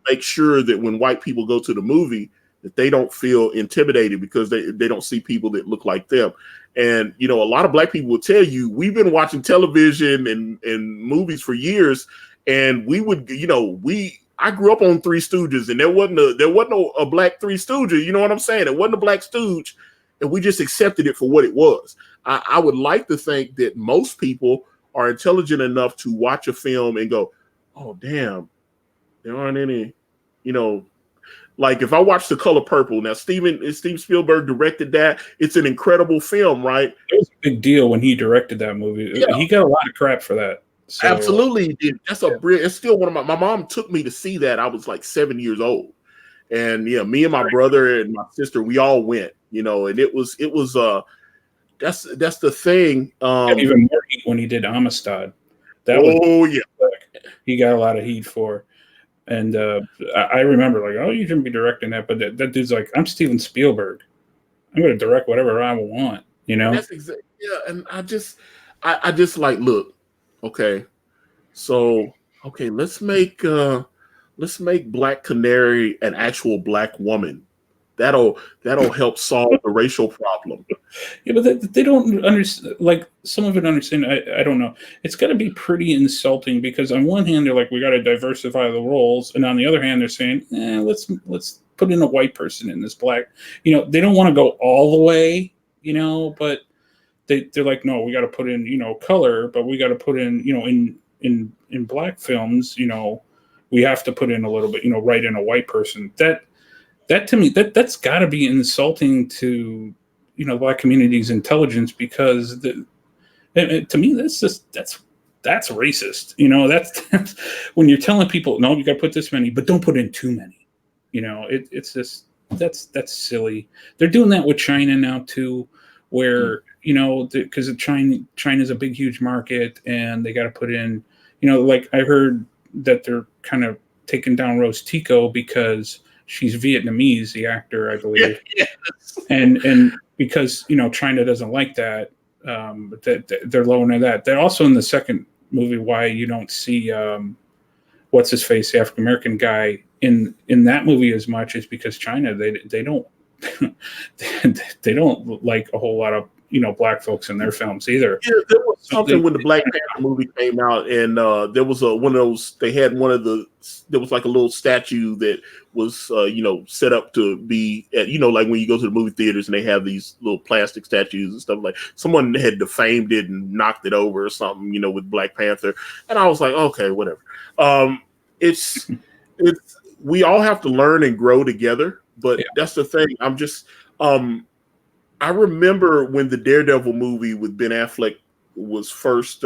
make sure that when white people go to the movie that they don't feel intimidated because they don't see people that look like them. And, a lot of Black people will tell you, we've been watching television and movies for years. And we would, I grew up on Three Stooges, and there wasn't a Black Three Stooges. You know what I'm saying? It wasn't a Black Stooge, and we just accepted it for what it was. I would like to think that most people are intelligent enough to watch a film and go, oh, damn, there aren't any, like if I watch The Color Purple, now Steven Spielberg directed that. It's an incredible film, right? It was a big deal when he directed that movie. Yeah. He got a lot of crap for that. So, absolutely, he did. That's it's still one of my mom took me to see that. I was like 7 years old, and me and my brother and my sister, we all went. And it was that's the thing. Even more heat when he did Amistad. He got a lot of heat for. And I remember like, oh, you shouldn't be directing that. But that dude's like, I'm Steven Spielberg. I'm going to direct whatever I want, That's exactly, and I just like, look, okay, so, okay, let's make Black Canary an actual Black woman. That'll help solve the racial problem. Yeah, but they don't understand. Like some of it, understand. I don't know. It's got to be pretty insulting because on one hand they're like, we got to diversify the roles, and on the other hand they're saying, let's put in a white person in this Black. They don't want to go all the way, but they're like, no, we got to put in color, but we got to put in in Black films, we have to put in a little bit, write in a white person. That to me, that's got to be insulting to the Black community's intelligence, because to me that's racist. That's when you're telling people, no, you got to put this many, but don't put in too many. it's just that's silly. They're doing that with China now too, where because China's a big huge market and they got to put in, like I heard that they're kind of taking down Rose Tico because she's Vietnamese, the actor, I believe. Yes. And because China doesn't like that, they're lowering that. They're also in the second movie why you don't see what's his face, the African American guy in that movie as much is because China they don't they don't like a whole lot of black folks in their films either. Yeah, there was something when the Black Panther movie came out, and there was one of those. They had there was like a little statue that was set up to be at like when you go to the movie theaters and they have these little plastic statues and stuff, like someone had defamed it and knocked it over or something with Black Panther, and I was like, okay, whatever. It's we all have to learn and grow together, but that's the thing. I'm just I remember when the Daredevil movie with Ben Affleck was first,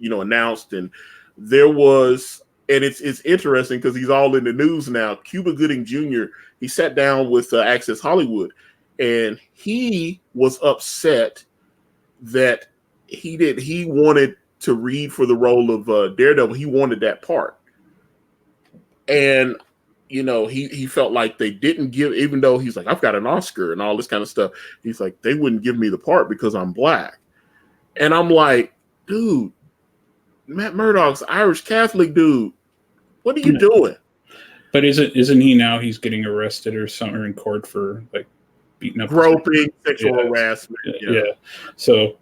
announced, and there was, and it's interesting because he's all in the news now. Cuba Gooding Jr. He sat down with Access Hollywood, and he was upset that he wanted to read for the role of Daredevil. He wanted that part, and he felt like they didn't give, even though he's like, I've got an Oscar and all this kind of stuff. He's like, they wouldn't give me the part because I'm black. And I'm like, dude, Matt Murdock's Irish Catholic dude. What are you doing? But isn't he now? He's getting arrested or something in court for like beating up, groping, sexual harassment. Yeah. So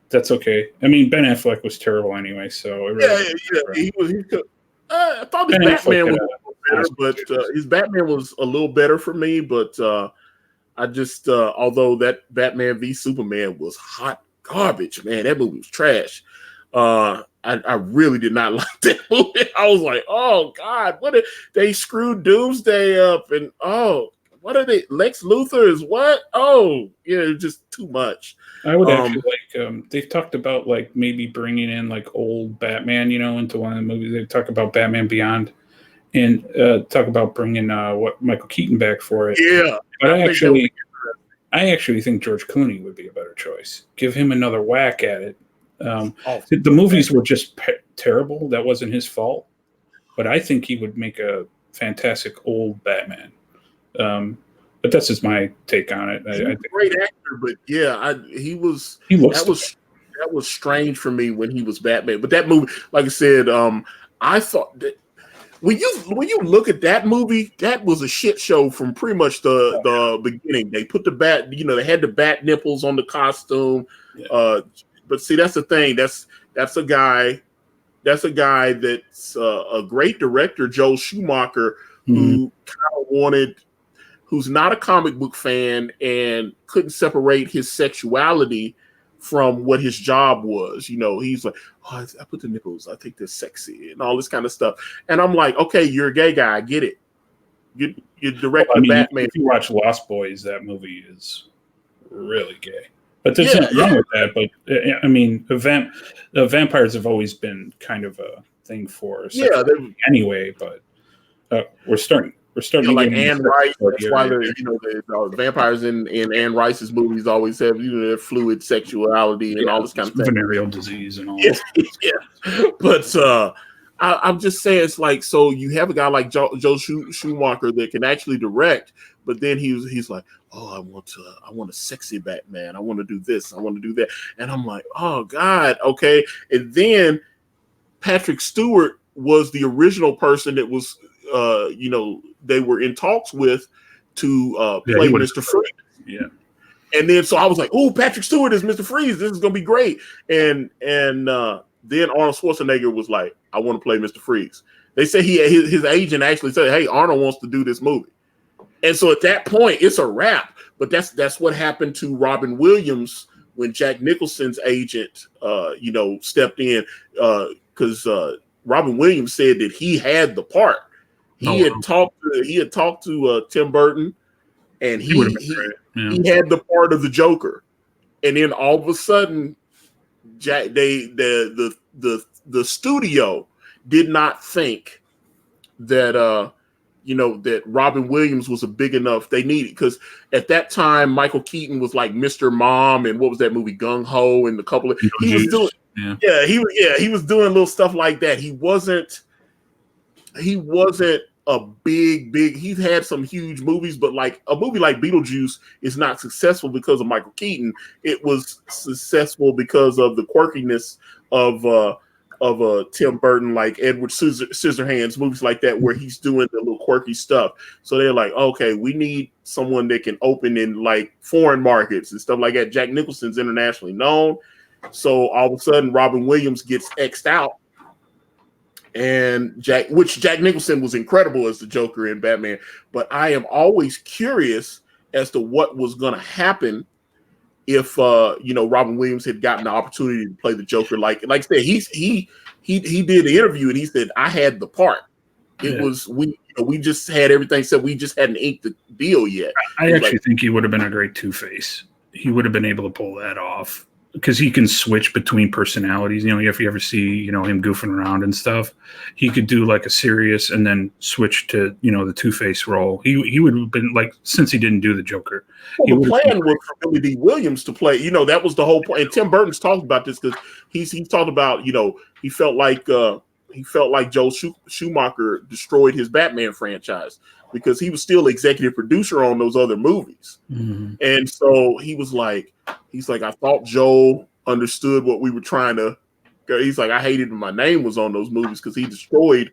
that's okay. I mean, Ben Affleck was terrible anyway. So he was. I thought his Batman was better, but his Batman was a little better for me. But I just, although that Batman v Superman was hot garbage, man, that movie was trash. I really did not like that movie. I was like, oh God, they screwed Doomsday up, and what are they? Lex Luthor is what? Oh, just too much. I would actually like. They've talked about like maybe bringing in like old Batman, into one of the movies. They talk about Batman Beyond, and talk about bringing Michael Keaton back for it. Yeah, but I actually think George Clooney would be a better choice. Give him another whack at it. The movies were just terrible. That wasn't his fault, but I think he would make a fantastic old Batman. But that's just my take on it. He's a great actor, but that was strange for me when he was Batman. But that movie, like I said, I thought that when you look at that movie, that was a shit show from pretty much the beginning. They put the bat, they had the bat nipples on the costume. Yeah. But see, that's the thing. That's a guy that's a great director, Joel Schumacher, who kind of who's not a comic book fan and couldn't separate his sexuality from what his job was. He's like, I put the nipples, I think they're sexy and all this kind of stuff. And I'm like, okay, you're a gay guy, I get it. You direct Batman. If you watch Lost Boys, that movie is really gay. But there's nothing wrong with that. But I mean, vampires have always been kind of a thing for us. Anyway. But we're starting. Like Anne Rice. That's why the vampires in Anne Rice's movies always have their fluid sexuality and all this kind of thing. Venereal disease and all. Yeah. But I'm just saying, it's like, so you have a guy like Joe Schumacher that can actually direct, but then he's like, oh, I want a sexy Batman. I want to do this. I want to do that. And I'm like, oh God, okay. And then Patrick Stewart was the original person that was, they were in talks with to play Mr. Freeze. Yeah. And then so I was like, oh, Patrick Stewart is Mr. Freeze. This is gonna be great. And then Arnold Schwarzenegger was like, I want to play Mr. Freeze. They say his agent actually said, hey, Arnold wants to do this movie. And so at that point, it's a wrap. But that's what happened to Robin Williams when Jack Nicholson's agent, stepped in, because Robin Williams said that he had the part. He had talked to Tim Burton, and he had the part of the Joker. And then all of a sudden, the studio did not think that that Robin Williams was a big enough they needed, because at that time Michael Keaton was like Mr. Mom, and what was that movie, Gung Ho, and a couple of he was doing he was doing little stuff like that. He wasn't a big he's had some huge movies, but like a movie like Beetlejuice is not successful because of Michael Keaton. It was successful because of the quirkiness of Tim Burton, like Edward Scissorhands, movies like that, where he's doing the little quirky stuff. So they're like, okay, we need someone that can open in like foreign markets and stuff like that. Jack Nicholson's internationally known. So all of a sudden Robin Williams gets X'd out, and Jack Nicholson was incredible as the Joker in Batman. But I am always curious as to what was going to happen if Robin Williams had gotten the opportunity to play the Joker. Like I said, he did the interview and he said, I had the part. It was we just had everything set. We just hadn't inked the deal yet. I actually think he would have been a great Two-Face. He would have been able to pull that off, because he can switch between personalities. If you ever see, him goofing around and stuff, he could do like a serious and then switch to, the Two-Face role. He would have been like, since he didn't do the Joker. Well, the plan was for Billy D. Williams to play, that was the whole point. And Tim Burton's talked about this, because he's talked about, he felt like Joel Schumacher destroyed his Batman franchise, because he was still executive producer on those other movies. Mm-hmm. And so he's like, I thought Joel understood what we were trying to. He's like, I hated when my name was on those movies, because he destroyed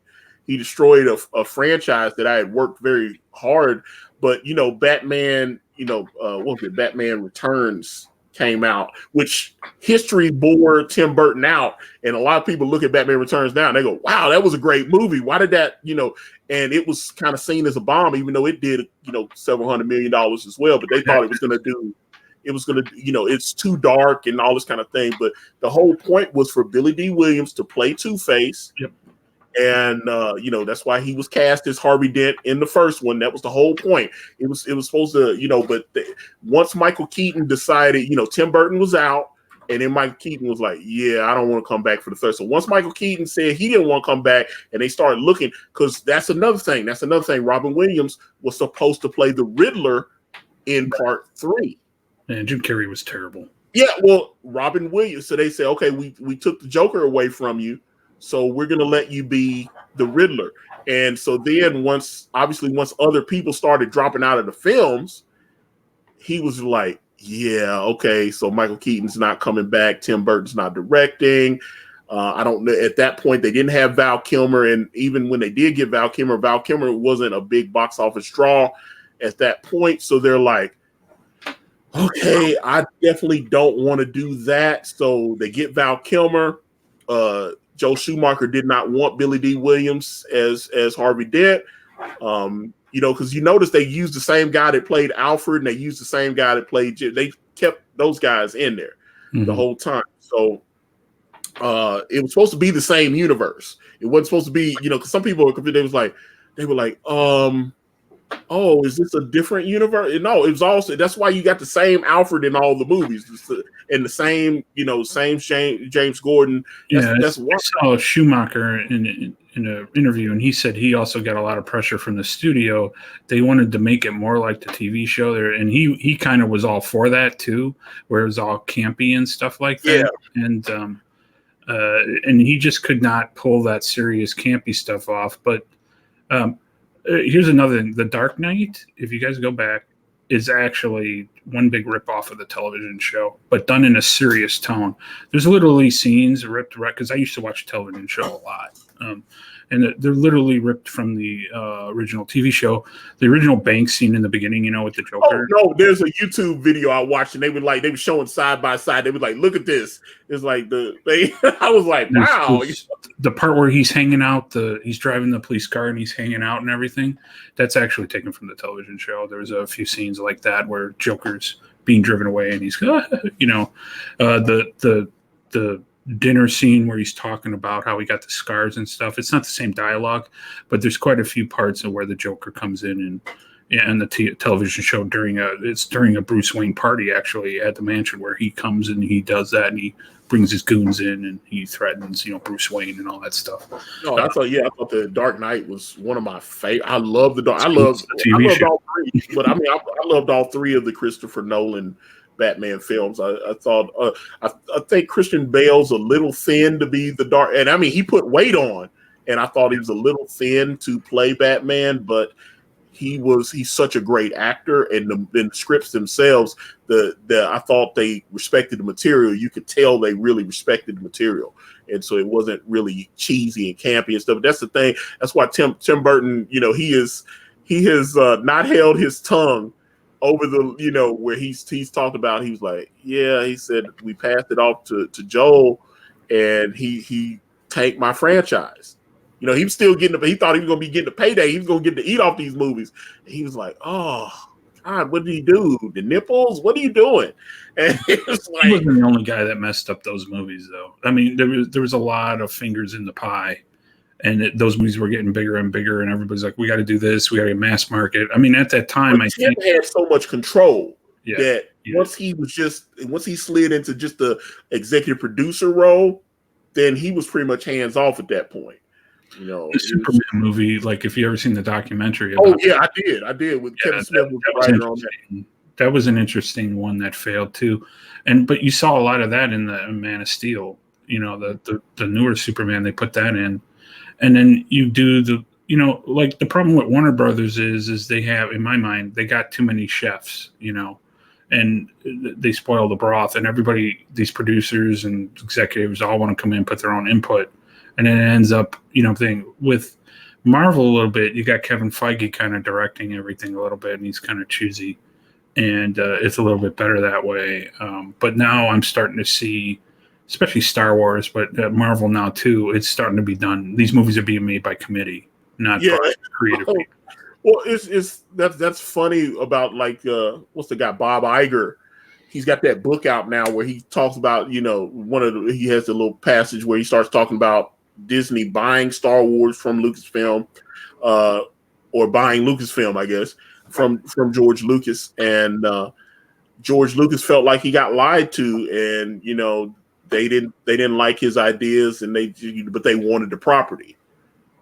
a franchise that I had worked very hard. But Batman, what was it? Batman Returns came out, which history bore Tim Burton out, and a lot of people look at Batman Returns now and they go, wow, that was a great movie. Why did that, and it was kind of seen as a bomb, even though it did, several $100 million as well, but they thought it was going to, it's too dark and all this kind of thing. But the whole point was for Billy D. Williams to play Two-Face. Yep. And that's why he was cast as Harvey Dent in the first one. That was the whole point. It was supposed to, but once Michael Keaton decided, Tim Burton was out, and then Michael Keaton was like, yeah, I don't want to come back for the third. So once Michael Keaton said he didn't want to come back, and they started looking, because that's another thing. Robin Williams was supposed to play the Riddler in part 3. And Jim Carrey was terrible. Yeah, well, Robin Williams. So they said, okay, we took the Joker away from you, so we're going to let you be the Riddler. And so then once other people started dropping out of the films, he was like, yeah, okay, so Michael Keaton's not coming back. Tim Burton's not directing. I don't know. At that point, they didn't have Val Kilmer. And even when they did get Val Kilmer wasn't a big box office draw at that point. So they're like, okay, I definitely don't want to do that. So they get Val Kilmer. Joe Schumacher did not want Billy D. Williams as Harvey Dent, because you notice they used the same guy that played Alfred, and they used the same guy that played Jim. They kept those guys in there the whole time. So it was supposed to be the same universe. It wasn't supposed to be, because some people were confused. They were like, oh, is this a different universe? No, it was also, that's why you got the same Alfred in all the movies, and the same, same James Gordon. That's why. I saw Schumacher in an interview, and he said he also got a lot of pressure from the studio. They wanted to make it more like the TV show there, and he kind of was all for that too, where it was all campy and stuff like that. Yeah. And he just could not pull that serious campy stuff off. But here's another thing. The Dark Knight, if you guys go back, is actually one big ripoff of the television show, but done in a serious tone. There's literally scenes ripped, because I used to watch a television show a lot. And they're literally ripped from the original TV show. The original bank scene in the beginning, with the Joker. Oh, no, there's a YouTube video I watched, and they were showing side by side. They were like, look at this. It's like I was like, wow. The part where he's hanging out, he's driving the police car and he's hanging out and everything, that's actually taken from the television show. There was a few scenes like that where Joker's being driven away and he's, the dinner scene where he's talking about how he got the scars and stuff. It's not the same dialogue, but there's quite a few parts of where the Joker comes in and the television show during a Bruce Wayne party actually at the mansion, where he comes and he does that and he brings his goons in and he threatens, Bruce Wayne and all that stuff. No, I thought the Dark Knight was one of my favorite. I love the Dark. I It's loved a TV show. all three, but I mean, I loved all three of the Christopher Nolan Batman films. I thought I think Christian Bale's a little thin to be the Dark, and I mean he put weight on, and I thought he was a little thin to play Batman, but he's such a great actor, and the scripts themselves, I thought they respected the material. You could tell they really respected the material, and so it wasn't really cheesy and campy and stuff. But that's the thing. That's why Tim Burton, he has not held his tongue over the, where he's talked about. He was like, yeah, he said we passed it off to Joel, and he tanked my franchise. He was still getting. He thought he was going to be getting a payday. He was going to get to eat off these movies. And he was like, "Oh God, what did he do? The nipples? What are you doing?" And it was like, he wasn't the only guy that messed up those movies, though. I mean, there was a lot of fingers in the pie, and those movies were getting bigger and bigger. And everybody's like, "We got to do this. We got to mass market." I mean, at that time, I think he had so much control that yeah. once he slid into just the executive producer role, then he was pretty much hands off at that point. The Superman movie, like if you ever seen the documentary I did with Kevin Smith was the writer on that. That was an interesting one that failed too. But you saw a lot of that in the Man of Steel, the newer Superman, they put that in. And then you do like the problem with Warner Brothers is they have, in my mind, they got too many chefs, and they spoil the broth, and everybody, these producers and executives all want to come in and put their own input. And then it ends up, with Marvel a little bit, you got Kevin Feige kind of directing everything a little bit, and he's kind of choosy. And it's a little bit better that way. But now I'm starting to see, especially Star Wars, but Marvel now too, it's starting to be done. These movies are being made by committee, not by creative people. Well, that's funny about what's the guy, Bob Iger. He's got that book out now where he talks about, he has the little passage where he starts talking about Disney buying Star Wars from Lucasfilm, or buying Lucasfilm, I guess, from George Lucas. And George Lucas felt like he got lied to, and they didn't like his ideas, and but they wanted the property.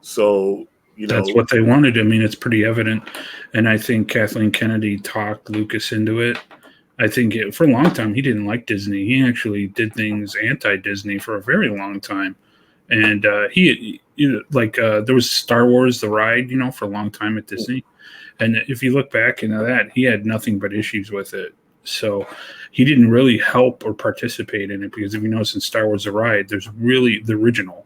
So that's what they wanted. I mean, it's pretty evident, and I think Kathleen Kennedy talked Lucas into it. I think for a long time he didn't like Disney. He actually did things anti-Disney for a very long time. And there was Star Wars the ride, for a long time at Disney. And if you look back into that, he had nothing but issues with it. So he didn't really help or participate in it, because if you notice in Star Wars the ride, there's really the original.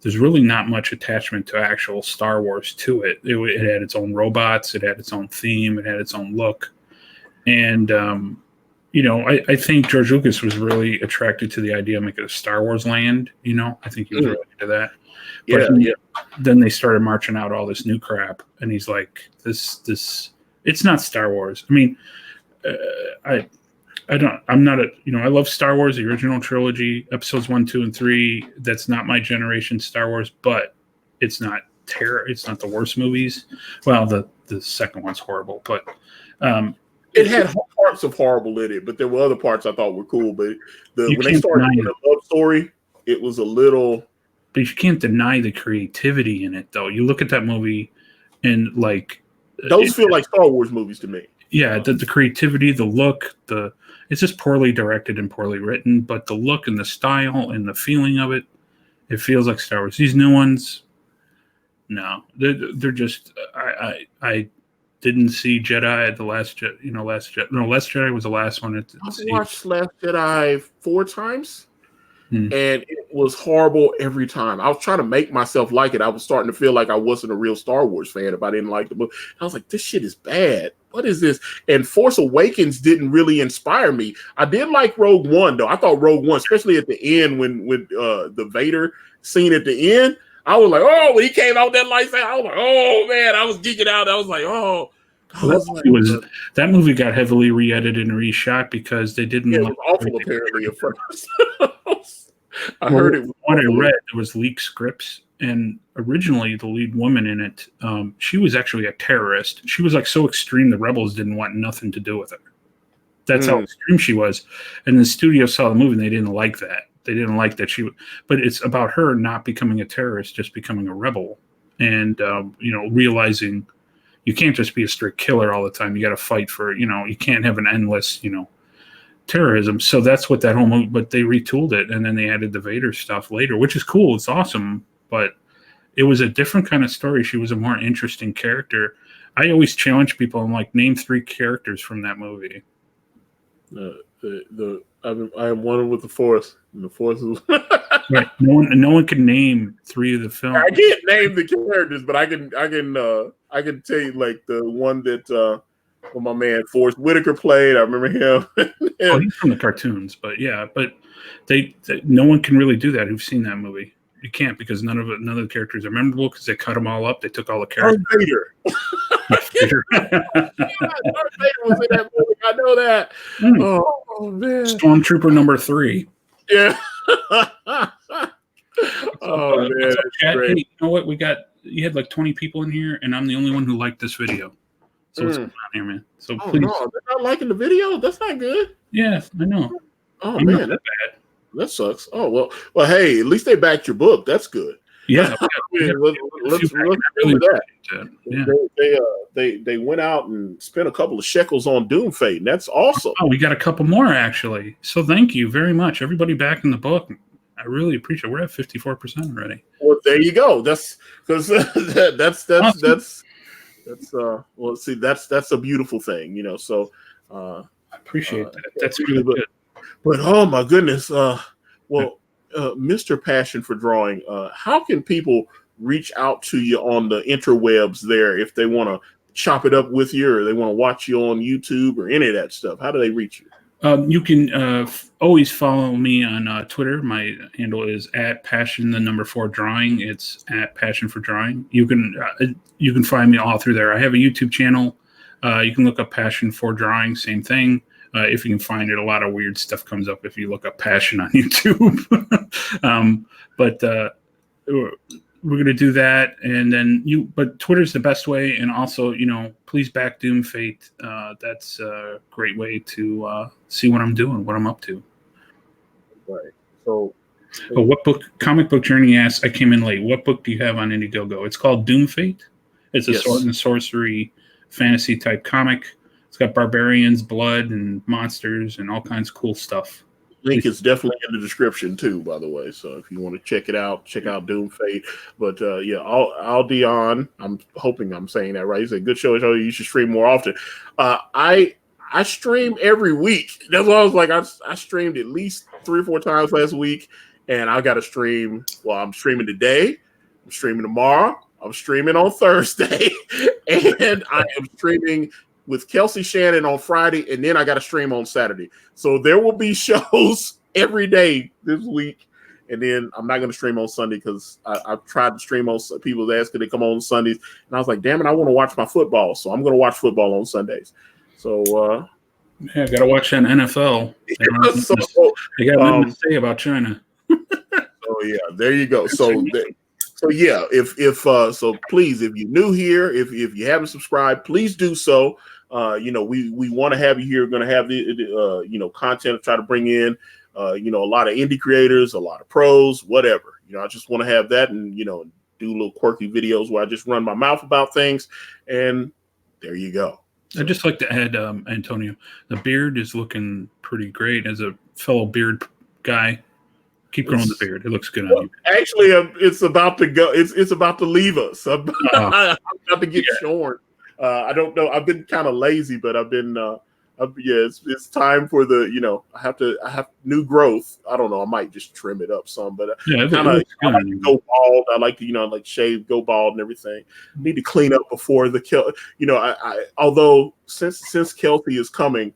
There's really not much attachment to actual Star Wars to it. It had its own robots. It had its own theme. It had its own look. And, I think George Lucas was really attracted to the idea of making a Star Wars land. I think he was really into that. Then they started marching out all this new crap, and he's like, "This, it's not Star Wars." I mean, I love Star Wars, the original trilogy, episodes 1, 2, and 3. That's not my generation Star Wars, but it's not It's not the worst movies. Well, the second one's horrible, but. It had parts of horrible in it, but there were other parts I thought were cool. But when they started doing a love story, it was a little. But you can't deny the creativity in it, though. You look at that movie, and those feel like Star Wars movies to me. Yeah, the creativity, the look, it's just poorly directed and poorly written. But the look and the style and the feeling of it, it feels like Star Wars. These new ones, no, they're just. I didn't see Jedi at the Last Jedi. Last Jedi was the last one. I watched Last Jedi 4 times, and it was horrible every time. I was trying to make myself like it. I was starting to feel like I wasn't a real Star Wars fan if I didn't like the movie. I was like, this shit is bad. What is this? And Force Awakens didn't really inspire me. I did like Rogue One, though. I thought Rogue One, especially at the end when the Vader scene at the end, I was like, oh, when he came out that lightsaber, I was like, oh man, I was geeking out. I was like, oh. That movie got heavily re-edited and reshot because they didn't. Yeah, it was awful apparently at first. I heard it. What I read, there was leaked scripts, and originally the lead woman in it, she was actually a terrorist. She was so extreme, the rebels didn't want nothing to do with her. That's how extreme she was. And the studio saw the movie and they didn't like that. they didn't like that but it's about her not becoming a terrorist, just becoming a rebel, and realizing you can't just be a strict killer all the time. You got to fight for, you can't have an endless, terrorism. So that's what that whole movie, but they retooled it, and then they added the Vader stuff later, which is cool. It's awesome, but it was a different kind of story. She was a more interesting character. I always challenge people. I'm like, name 3 characters from that movie. I am one with the Force, and the Force is right. No one can name 3 of the films. I can't name the characters, but I can tell you like the one that my man Forrest Whitaker played. I remember him. Oh, he's from the cartoons, but no one can really do that who's seen that movie. You can't, because none of the characters are memorable, because they cut them all up. They took all the characters. Darth Vader. Darth Vader was in that movie. I know that. Oh man. Stormtrooper number 3. Yeah. Oh man. Hey, you know what? You had like 20 people in here, and I'm the only one who liked this video. So what's going on here, man? So please. No, they're not liking the video. That's not good. Yeah, I know. Oh man, that's bad. That sucks. Oh well. Hey, at least they backed your book. That's good. Yeah, let's do that. Yeah. They went out and spent a couple of shekels on Doom Fate. That's awesome. Oh, we got a couple more actually. So thank you very much, everybody back in the book. I really appreciate it. We're at 54% already. Well, there you go. That's because that's awesome. well, see, that's a beautiful thing, So I appreciate that. That's really good. But oh my goodness, Mr. Passion for Drawing, how can people reach out to you on the interwebs there if they want to chop it up with you, or they want to watch you on YouTube or any of that stuff? How do they reach you? You can always follow me on Twitter. My handle is @passion4drawing. It's @passion4drawing. You can find me all through there. I have a YouTube channel. You can look up Passion for Drawing. Same thing. If you can find it, a lot of weird stuff comes up if you look up Passion on YouTube. But we're going to do that. And then but Twitter's the best way. And also, please back Doom Fate. That's a great way to see what I'm doing, what I'm up to. Right. So, what book? Comic Book Journey asks, I came in late. What book do you have on Indiegogo? It's called Doom Fate. It's a sword and sorcery fantasy type comic. It's got barbarians, blood, and monsters, and all kinds of cool stuff. Link is definitely in the description too, by the way. So if you want to check it out, check out Doom Fate. But Aldion, I'm hoping I'm saying that right. He said, "Good show. You should stream more often." I stream every week. That's why I was like, I streamed at least 3 or 4 times last week, and I got to stream. Well, I'm streaming today. I'm streaming tomorrow. I'm streaming on Thursday, and I am streaming with Kelsey Shannon on Friday, and then I got to stream on Saturday. So there will be shows every day this week, and then I'm not going to stream on Sunday because I've tried to stream on. People asking to come on Sundays, and I was like, damn it, I want to watch my football, so I'm going to watch football on Sundays. So I got to watch that NFL. They got nothing to say about China. Oh yeah, there you go. So yeah, if please, if you're new here, if you haven't subscribed, please do so. We want to have you here. We're going to have the content to try to bring in a lot of indie creators, a lot of pros, whatever. I just want to have that and do little quirky videos where I just run my mouth about things, and there you go. I'd just like to add, Antonio, the beard is looking pretty great. As a fellow beard guy, keep growing the beard. It looks good on you. Actually, it's about to go. It's about to leave us. I'm about to get shorn. I don't know. I've been kind of lazy, but I've been. It's time for the. I have new growth. I don't know. I might just trim it up some, but I like to go bald. I like to shave, go bald, and everything. Need to clean up before the although since Kelsey is coming.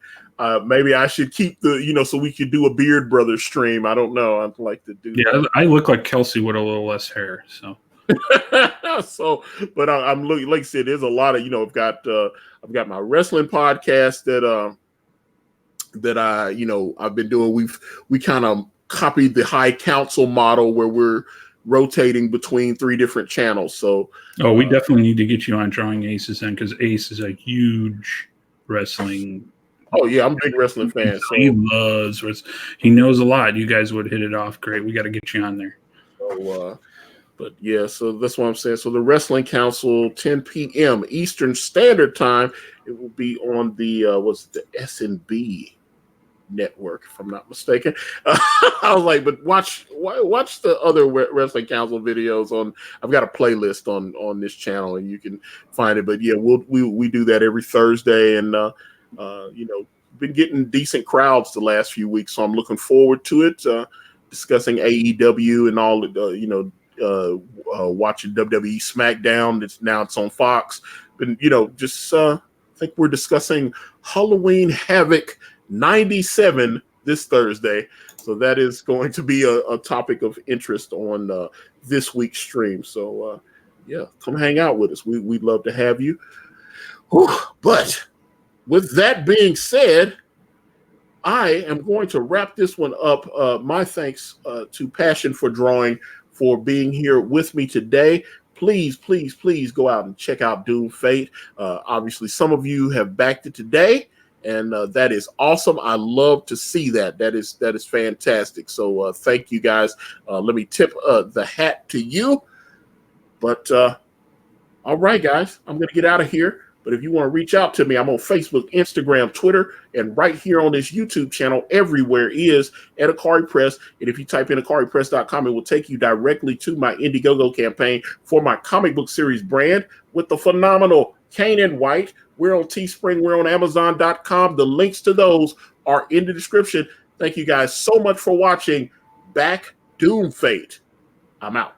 Maybe I should keep the, so we could do a Beard Brothers stream. I don't know. I'd like to do that. I look like Kelsey with a little less hair. So, but I'm looking, like I said, there's a lot of, I've got my wrestling podcast that I've been doing. We kind of copied the High Council model where we're rotating between 3 different channels. So, we definitely need to get you on Drawing Aces then, because Ace is a huge wrestling Oh yeah, I'm a big wrestling fan. So He loves wrestling. He knows a lot. You guys would hit it off great. We got to get you on there. But yeah, so that's what I'm saying. So the Wrestling Council, 10 p.m. Eastern Standard Time. It will be on the the SNB network, if I'm not mistaken. I was like, but watch the other Wrestling Council videos on. I've got a playlist on this channel, and you can find it. But yeah, we do that every Thursday, and been getting decent crowds the last few weeks, so I'm looking forward to it. Discussing AEW and all the watching WWE SmackDown. It's on Fox. But I think we're discussing Halloween Havoc 97 this Thursday. So that is going to be a topic of interest on this week's stream. So come hang out with us. We'd love to have you. Whew. But with that being said, I am going to wrap this one up. My thanks to Passion for Drawing for being here with me today. Please, please, please go out and check out Doom Fate. Obviously, some of you have backed it today, and that is awesome. I love to see that. That is fantastic. So thank you guys. Let me tip the hat to you. But all right, guys, I'm going to get out of here. But if you want to reach out to me, I'm on Facebook, Instagram, Twitter, and right here on this YouTube channel, everywhere is at Akari Press. And if you type in AkariPress.com, it will take you directly to my Indiegogo campaign for my comic book series brand with the phenomenal Kanan White. We're on Teespring. We're on Amazon.com. The links to those are in the description. Thank you guys so much for watching. Back Doom Fate. I'm out.